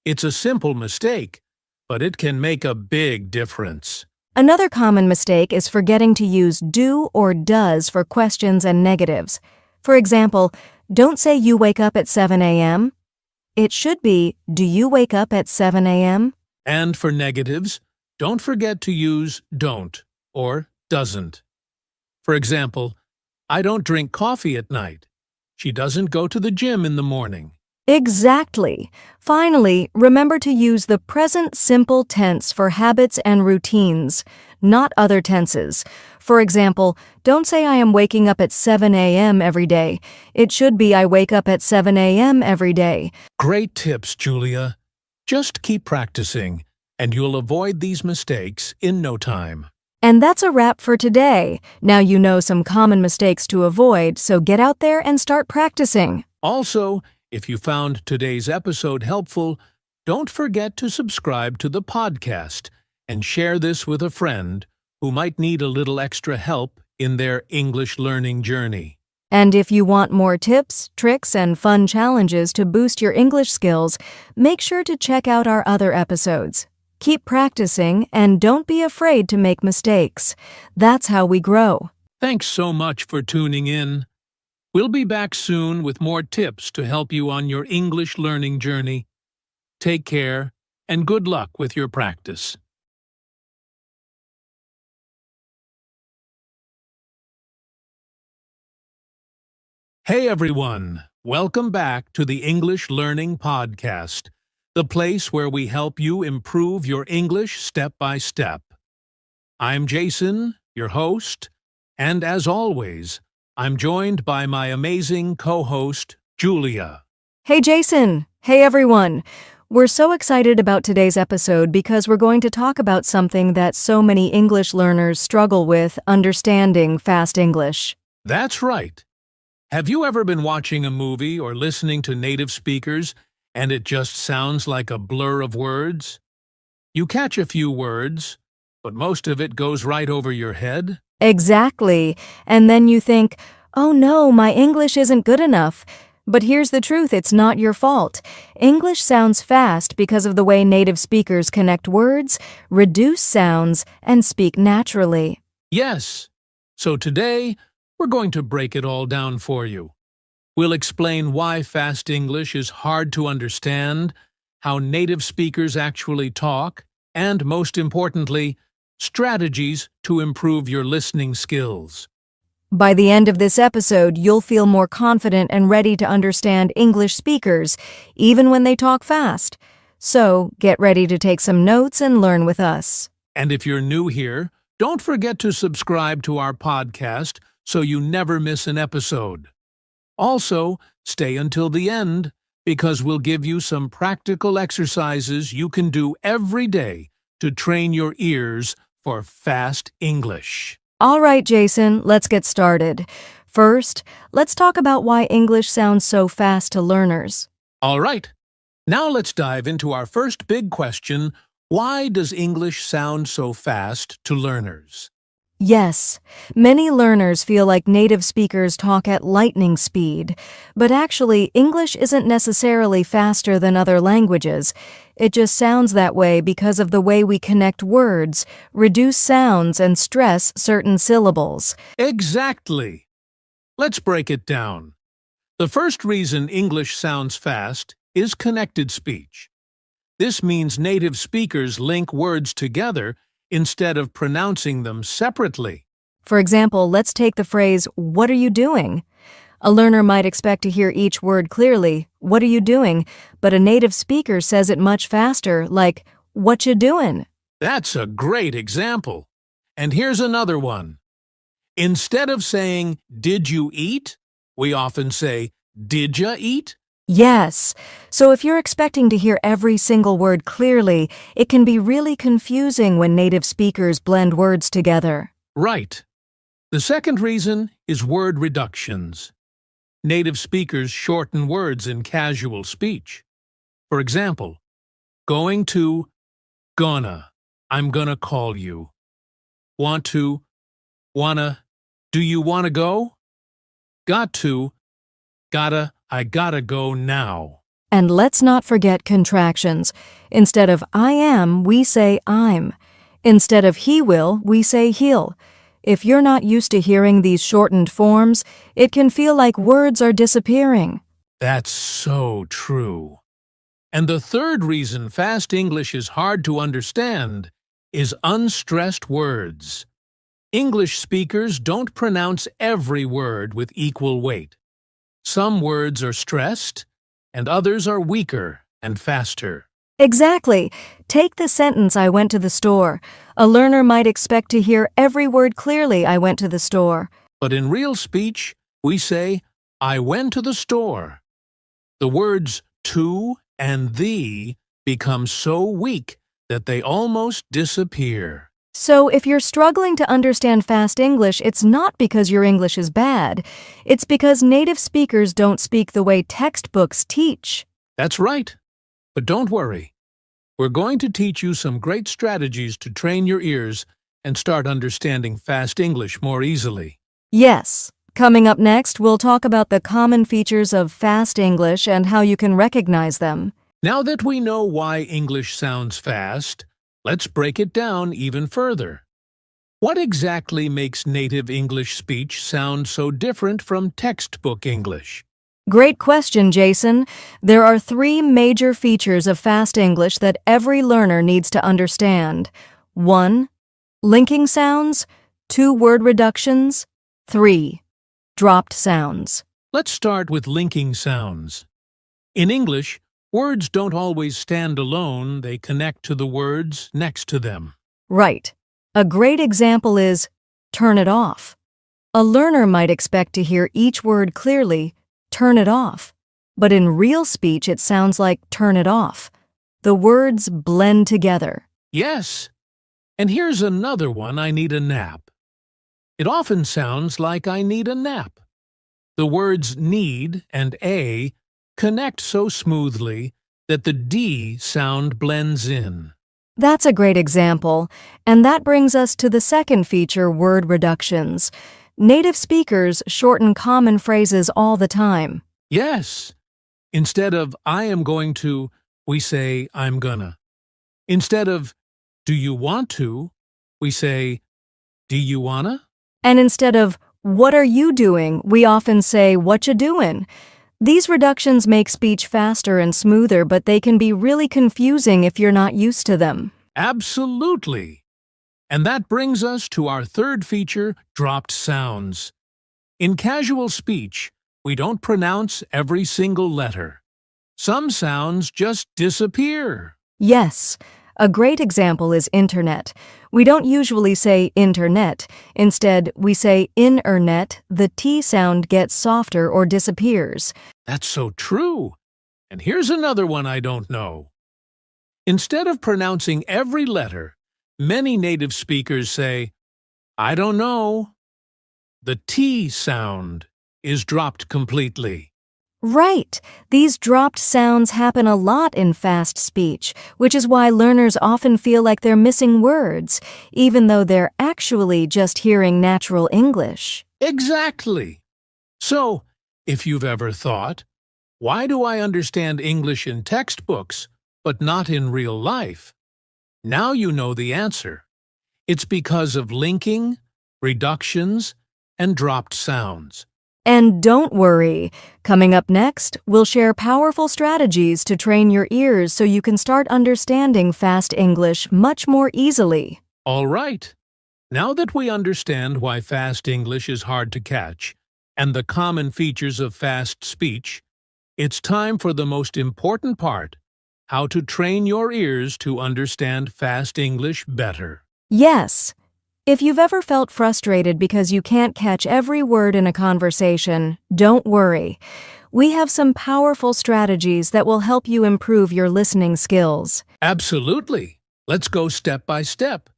It's a simple mistake, but it can make a big difference. Another common mistake is forgetting to use do or does for questions and negatives. For example, don't say you wake up at 7 a.m. It should be, do you wake up at 7 a.m.? And for negatives, don't forget to use don't or doesn't. For example, I don't drink coffee at night. She doesn't go to the gym in the morning. Exactly. Finally, remember to use the present simple tense for habits and routines, not other tenses. For example, don't say I am waking up at 7 a.m. every day. It should be I wake up at 7 a.m. every day. Great tips, Julia. Just keep practicing, and you'll avoid these mistakes in no time. And that's a wrap for today. Now you know some common mistakes to avoid, so get out there and start practicing. Also, if you found today's episode helpful, don't forget to subscribe to the podcast and share this with a friend who might need a little extra help in their English learning journey. And if you want more tips, tricks, and fun challenges to boost your English skills, make sure to check out our other episodes. Keep practicing and don't be afraid to make mistakes. That's how we grow. Thanks so much for tuning in. We'll be back soon with more tips to help you on your English learning journey. Take care and good luck with your practice. Hey everyone, welcome back to the English Learning Podcast, the place where we help you improve your English step by step. I'm Jason, your host, and as always, I'm joined by my amazing co-host, Julia. Hey Jason! Hey everyone! We're so excited about today's episode because we're going to talk about something that so many English learners struggle with, understanding fast English. That's right. Have you ever been watching a movie or listening to native speakers and it just sounds like a blur of words? You catch a few words, but most of it goes right over your head? Exactly. And then you think, oh no, my English isn't good enough. But here's the truth, it's not your fault. English sounds fast because of the way native speakers connect words, reduce sounds, and speak naturally. Yes. So today, we're going to break it all down for you. We'll explain why fast English is hard to understand, how native speakers actually talk, and most importantly, strategies to improve your listening skills. By the end of this episode, you'll feel more confident and ready to understand English speakers, even when they talk fast. So, get ready to take some notes and learn with us. And if you're new here, don't forget to subscribe to our podcast so you never miss an episode. Also, stay until the end because we'll give you some practical exercises you can do every day to train your ears for fast English. All right, Jason, let's get started. First, let's talk about why English sounds so fast to learners. All right, now let's dive into our first big question. Why does English sound so fast to learners? Yes, many learners feel like native speakers talk at lightning speed, but actually, English isn't necessarily faster than other languages. It just sounds that way because of the way we connect words, reduce sounds, and stress certain syllables. Exactly. Let's break it down. The first reason English sounds fast is connected speech. This means native speakers link words together instead of pronouncing them separately. For example, let's take the phrase, "What are you doing?" A learner might expect to hear each word clearly, "What are you doing?" But a native speaker says it much faster, like, "What you doing?" That's a great example. And here's another one. Instead of saying, "Did you eat?" we often say, "Did ya eat?" Yes. So if you're expecting to hear every single word clearly, it can be really confusing when native speakers blend words together. Right. The second reason is word reductions. Native speakers shorten words in casual speech. For example, going to, gonna, I'm gonna call you. Want to, wanna, do you wanna go? Got to, gotta, I gotta go now. And let's not forget contractions. Instead of I am, we say I'm. Instead of he will, we say he'll. If you're not used to hearing these shortened forms, it can feel like words are disappearing. That's so true. And the third reason fast English is hard to understand is unstressed words. English speakers don't pronounce every word with equal weight. Some words are stressed, and others are weaker and faster. Exactly. Take the sentence, I went to the store. A learner might expect to hear every word clearly, I went to the store. But in real speech, we say, I went to the store. The words to and the become so weak that they almost disappear. So if you're struggling to understand fast English, it's not because your English is bad. It's because native speakers don't speak the way textbooks teach. That's right. But don't worry. We're going to teach you some great strategies to train your ears and start understanding fast English more easily. Yes. Coming up next, we'll talk about the common features of fast English and how you can recognize them. Now that we know why English sounds fast, let's break it down even further. What exactly makes native English speech sound so different from textbook English? Great question, Jason. There are 3 major features of fast English that every learner needs to understand. 1. Linking sounds. 2. Word reductions. 3. Dropped sounds. Let's start with linking sounds. In English, words don't always stand alone, they connect to the words next to them. Right. A great example is turn it off. A learner might expect to hear each word clearly, turn it off. But in real speech, it sounds like turn it off. The words blend together. Yes. And here's another one, I need a nap. It often sounds like I need a nap. The words need and a connect so smoothly that the D sound blends in. That's a great example, and that brings us to the second feature, word reductions. Native speakers shorten common phrases all the time. Yes. Instead of I am going to, we say I'm gonna. Instead of do you want to, we say do you wanna? And instead of what are you doing, we often say what you doing. These reductions make speech faster and smoother, but they can be really confusing if you're not used to them. Absolutely. And that brings us to our third feature, dropped sounds. In casual speech, we don't pronounce every single letter. Some sounds just disappear. Yes, a great example is internet. We don't usually say internet. Instead, we say internet. The T sound gets softer or disappears. That's so true. And here's another one I don't know. Instead of pronouncing every letter, many native speakers say, I don't know. The T sound is dropped completely. Right. These dropped sounds happen a lot in fast speech, which is why learners often feel like they're missing words, even though they're actually just hearing natural English. Exactly. So, if you've ever thought, why do I understand English in textbooks, but not in real life? Now you know the answer. It's because of linking, reductions, and dropped sounds. And don't worry, coming up next, we'll share powerful strategies to train your ears so you can start understanding fast English much more easily. All right. Now that we understand why fast English is hard to catch and the common features of fast speech, it's time for the most important part, how to train your ears to understand fast English better. Yes. If you've ever felt frustrated because you can't catch every word in a conversation, don't worry. We have some powerful strategies that will help you improve your listening skills. Absolutely. Let's go step by step.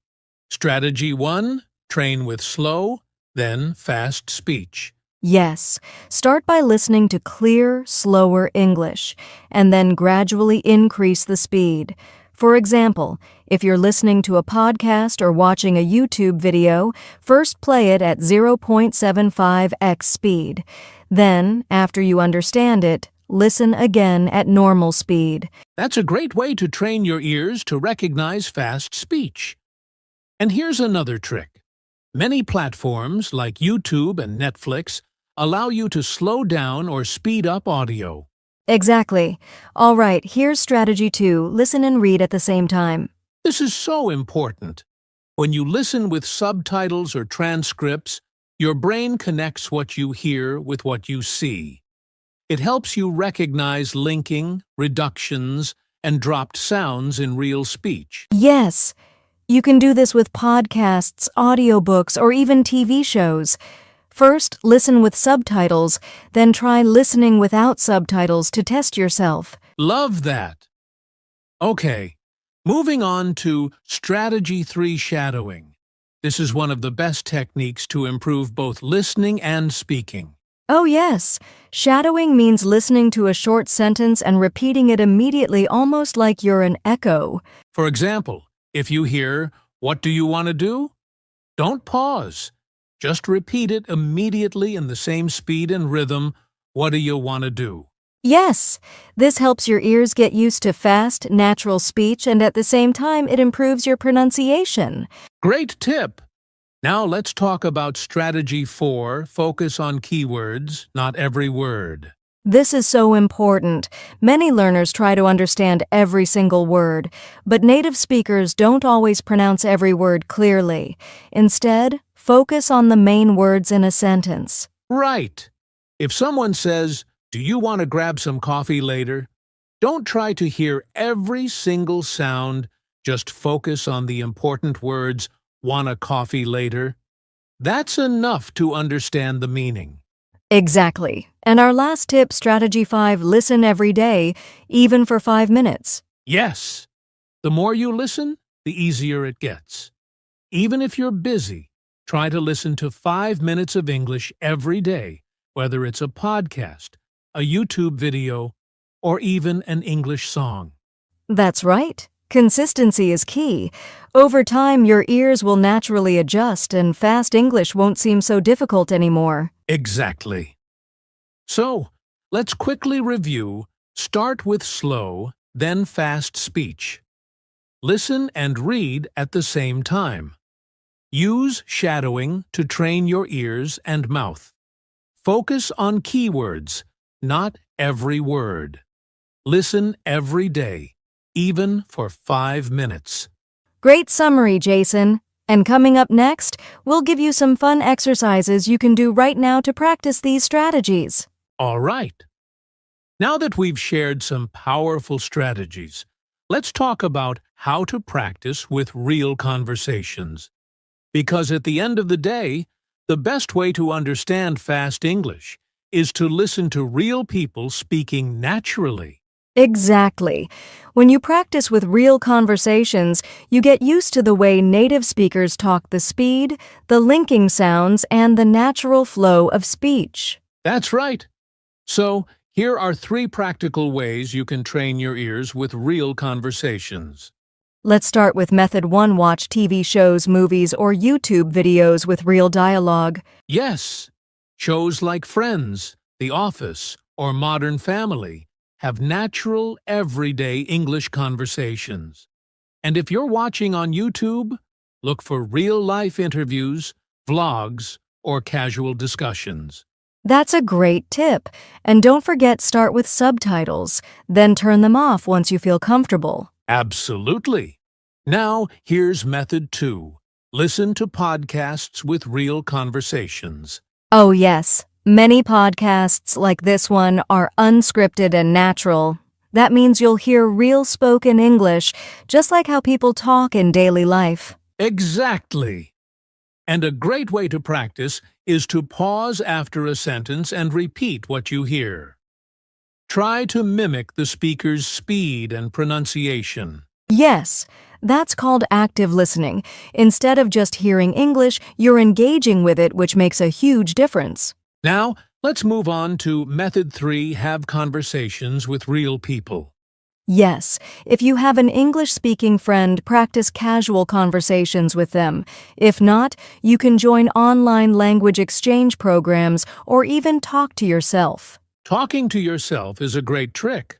Strategy 1, train with slow, then fast speech. Yes, start by listening to clear, slower English, and then gradually increase the speed. For example, if you're listening to a podcast or watching a YouTube video, first play it at 0.75x speed. Then, after you understand it, listen again at normal speed. That's a great way to train your ears to recognize fast speech. And here's another trick. Many platforms like YouTube and Netflix allow you to slow down or speed up audio. Exactly. All right, here's strategy 2. Listen and read at the same time. This is so important. When you listen with subtitles or transcripts, your brain connects what you hear with what you see. It helps you recognize linking, reductions, and dropped sounds in real speech. Yes, you can do this with podcasts, audiobooks, or even TV shows. First, listen with subtitles, then try listening without subtitles to test yourself. Love that. Okay, moving on to Strategy 3 shadowing. This is one of the best techniques to improve both listening and speaking. Oh yes, shadowing means listening to a short sentence and repeating it immediately, almost like you're an echo. For example, if you hear, "What do you want to do?" Don't pause. Just repeat it immediately in the same speed and rhythm. What do you want to do? Yes, this helps your ears get used to fast, natural speech, and at the same time it improves your pronunciation. Great tip! Now let's talk about Strategy 4, focus on keywords, not every word. This is so important. Many learners try to understand every single word, but native speakers don't always pronounce every word clearly. Instead, focus on the main words in a sentence. Right. If someone says, "Do you want to grab some coffee later?" Don't try to hear every single sound. Just focus on the important words, "Want a coffee later?" That's enough to understand the meaning. Exactly. And our last tip, strategy 5, listen every day, even for 5 minutes. Yes. The more you listen, the easier it gets. Even if you're busy, try to listen to 5 minutes of English every day, whether it's a podcast, a YouTube video, or even an English song. That's right. Consistency is key. Over time, your ears will naturally adjust and fast English won't seem so difficult anymore. Exactly. So, let's quickly review. Start with slow, then fast speech. Listen and read at the same time. Use shadowing to train your ears and mouth. Focus on keywords, not every word. Listen every day, even for 5 minutes. Great summary, Jason. And coming up next, we'll give you some fun exercises you can do right now to practice these strategies. All right. Now that we've shared some powerful strategies, let's talk about how to practice with real conversations. Because at the end of the day, the best way to understand fast English is to listen to real people speaking naturally. Exactly. When you practice with real conversations, you get used to the way native speakers talk, the speed, the linking sounds, and the natural flow of speech. That's right. So, here are 3 practical ways you can train your ears with real conversations. Let's start with method 1. Watch TV shows, movies, or YouTube videos with real dialogue. Yes, shows like Friends, The Office, or Modern Family have natural, everyday English conversations. And if you're watching on YouTube, look for real-life interviews, vlogs, or casual discussions. That's a great tip. And don't forget, start with subtitles, then turn them off once you feel comfortable. Absolutely. Now, here's method 2. Listen to podcasts with real conversations. Oh yes, many podcasts like this one are unscripted and natural. That means you'll hear real spoken English, just like how people talk in daily life. Exactly. And a great way to practice is to pause after a sentence and repeat what you hear. Try to mimic the speaker's speed and pronunciation. Yes, that's called active listening. Instead of just hearing English, you're engaging with it, which makes a huge difference. Now, let's move on to method 3, have conversations with real people. Yes, if you have an English-speaking friend, practice casual conversations with them. If not, you can join online language exchange programs or even talk to yourself. Talking to yourself is a great trick.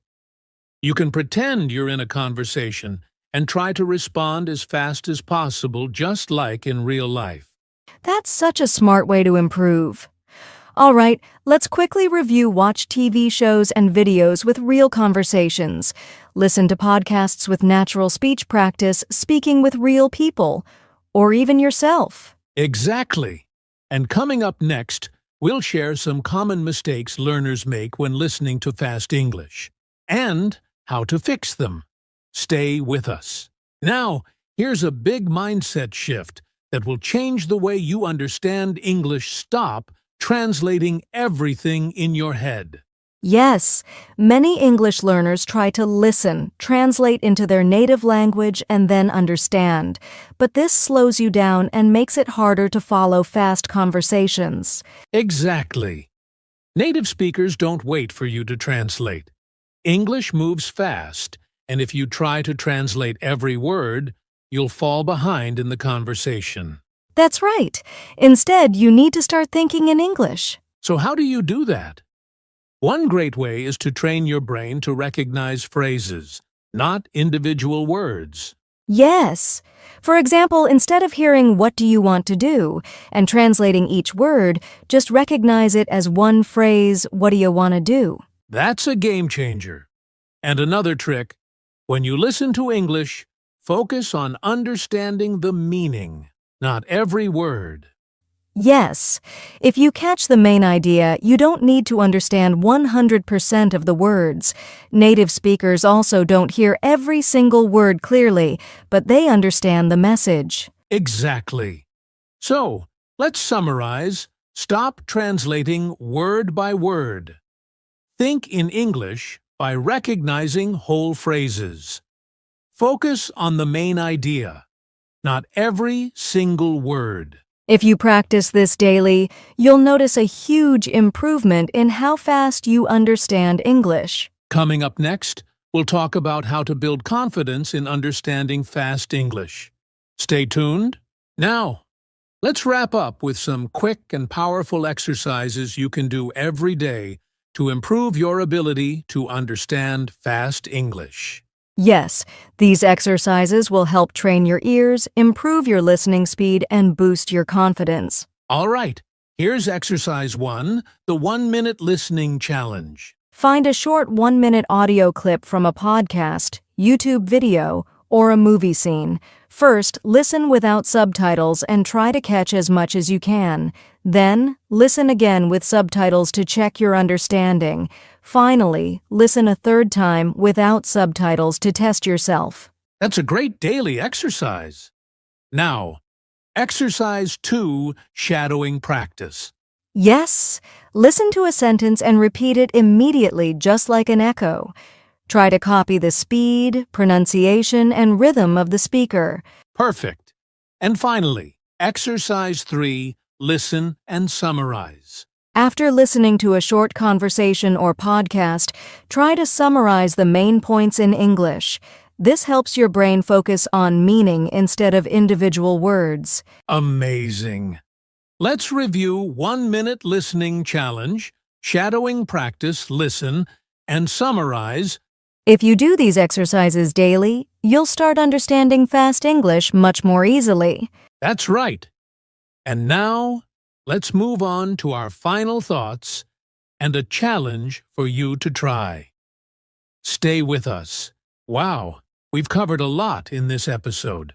You can pretend you're in a conversation and try to respond as fast as possible, just like in real life. That's such a smart way to improve. All right, let's quickly review watch TV shows and videos with real conversations. Listen to podcasts with natural speech practice, speaking with real people, or even yourself. Exactly. And coming up next, we'll share some common mistakes learners make when listening to fast English, and how to fix them. Stay with us. Now, here's a big mindset shift that will change the way you understand English. Stop translating everything in your head. Yes, many English learners try to listen, translate into their native language, and then understand. But this slows you down and makes it harder to follow fast conversations. Exactly. Native speakers don't wait for you to translate. English moves fast, and if you try to translate every word, you'll fall behind in the conversation. That's right. Instead, you need to start thinking in English. So how do you do that? One great way is to train your brain to recognize phrases, not individual words. Yes. For example, instead of hearing "what do you want to do" and translating each word, just recognize it as one phrase, "what do you want to do?" That's a game changer. And another trick, when you listen to English, focus on understanding the meaning, not every word. Yes. If you catch the main idea, you don't need to understand 100% of the words. Native speakers also don't hear every single word clearly, but they understand the message. Exactly. So, let's summarize. Stop translating word by word. Think in English by recognizing whole phrases. Focus on the main idea, not every single word. If you practice this daily, you'll notice a huge improvement in how fast you understand English. Coming up next, we'll talk about how to build confidence in understanding fast English. Stay tuned. Now, let's wrap up with some quick and powerful exercises you can do every day to improve your ability to understand fast English. Yes, these exercises will help train your ears, improve your listening speed, and boost your confidence. All right, here's exercise 1, the 1-minute listening challenge. Find a short 1-minute audio clip from a podcast, YouTube video, or a movie scene. First, listen without subtitles and try to catch as much as you can. Then, listen again with subtitles to check your understanding. Finally, listen a third time without subtitles to test yourself. That's a great daily exercise. Now, exercise 2, shadowing practice. Yes, listen to a sentence and repeat it immediately, just like an echo. Try to copy the speed, pronunciation, and rhythm of the speaker. Perfect. And finally, exercise 3, listen and summarize. After listening to a short conversation or podcast, try to summarize the main points in English. This helps your brain focus on meaning instead of individual words. Amazing. Let's review 1-minute listening challenge, shadowing practice, listen, and summarize. If you do these exercises daily, you'll start understanding fast English much more easily. That's right. And now, let's move on to our final thoughts and a challenge for you to try. Stay with us. Wow, we've covered a lot in this episode.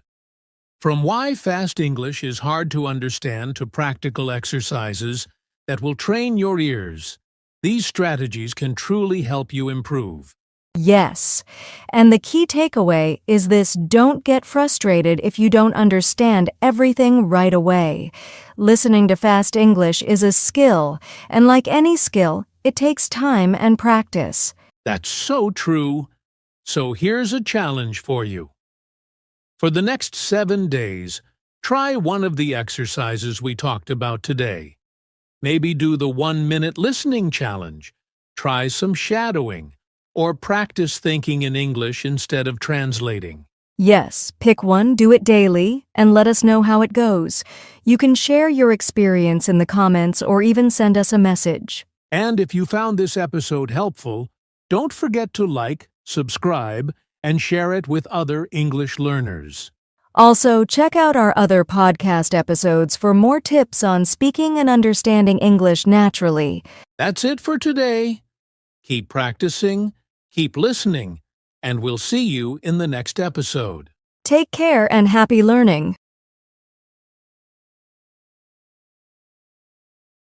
From why fast English is hard to understand to practical exercises that will train your ears, these strategies can truly help you improve. Yes, and the key takeaway is this: don't get frustrated if you don't understand everything right away. Listening to fast English is a skill, and like any skill, it takes time and practice. That's so true. So here's a challenge for you. For the next 7 days, try one of the exercises we talked about today. Maybe do the 1-minute listening challenge, try some shadowing, or practice thinking in English instead of translating. Yes, pick one, do it daily, and let us know how it goes. You can share your experience in the comments or even send us a message. And if you found this episode helpful, don't forget to like, subscribe, and share it with other English learners. Also, check out our other podcast episodes for more tips on speaking and understanding English naturally. That's it for today. Keep practicing, keep listening, and we'll see you in the next episode. Take care and happy learning.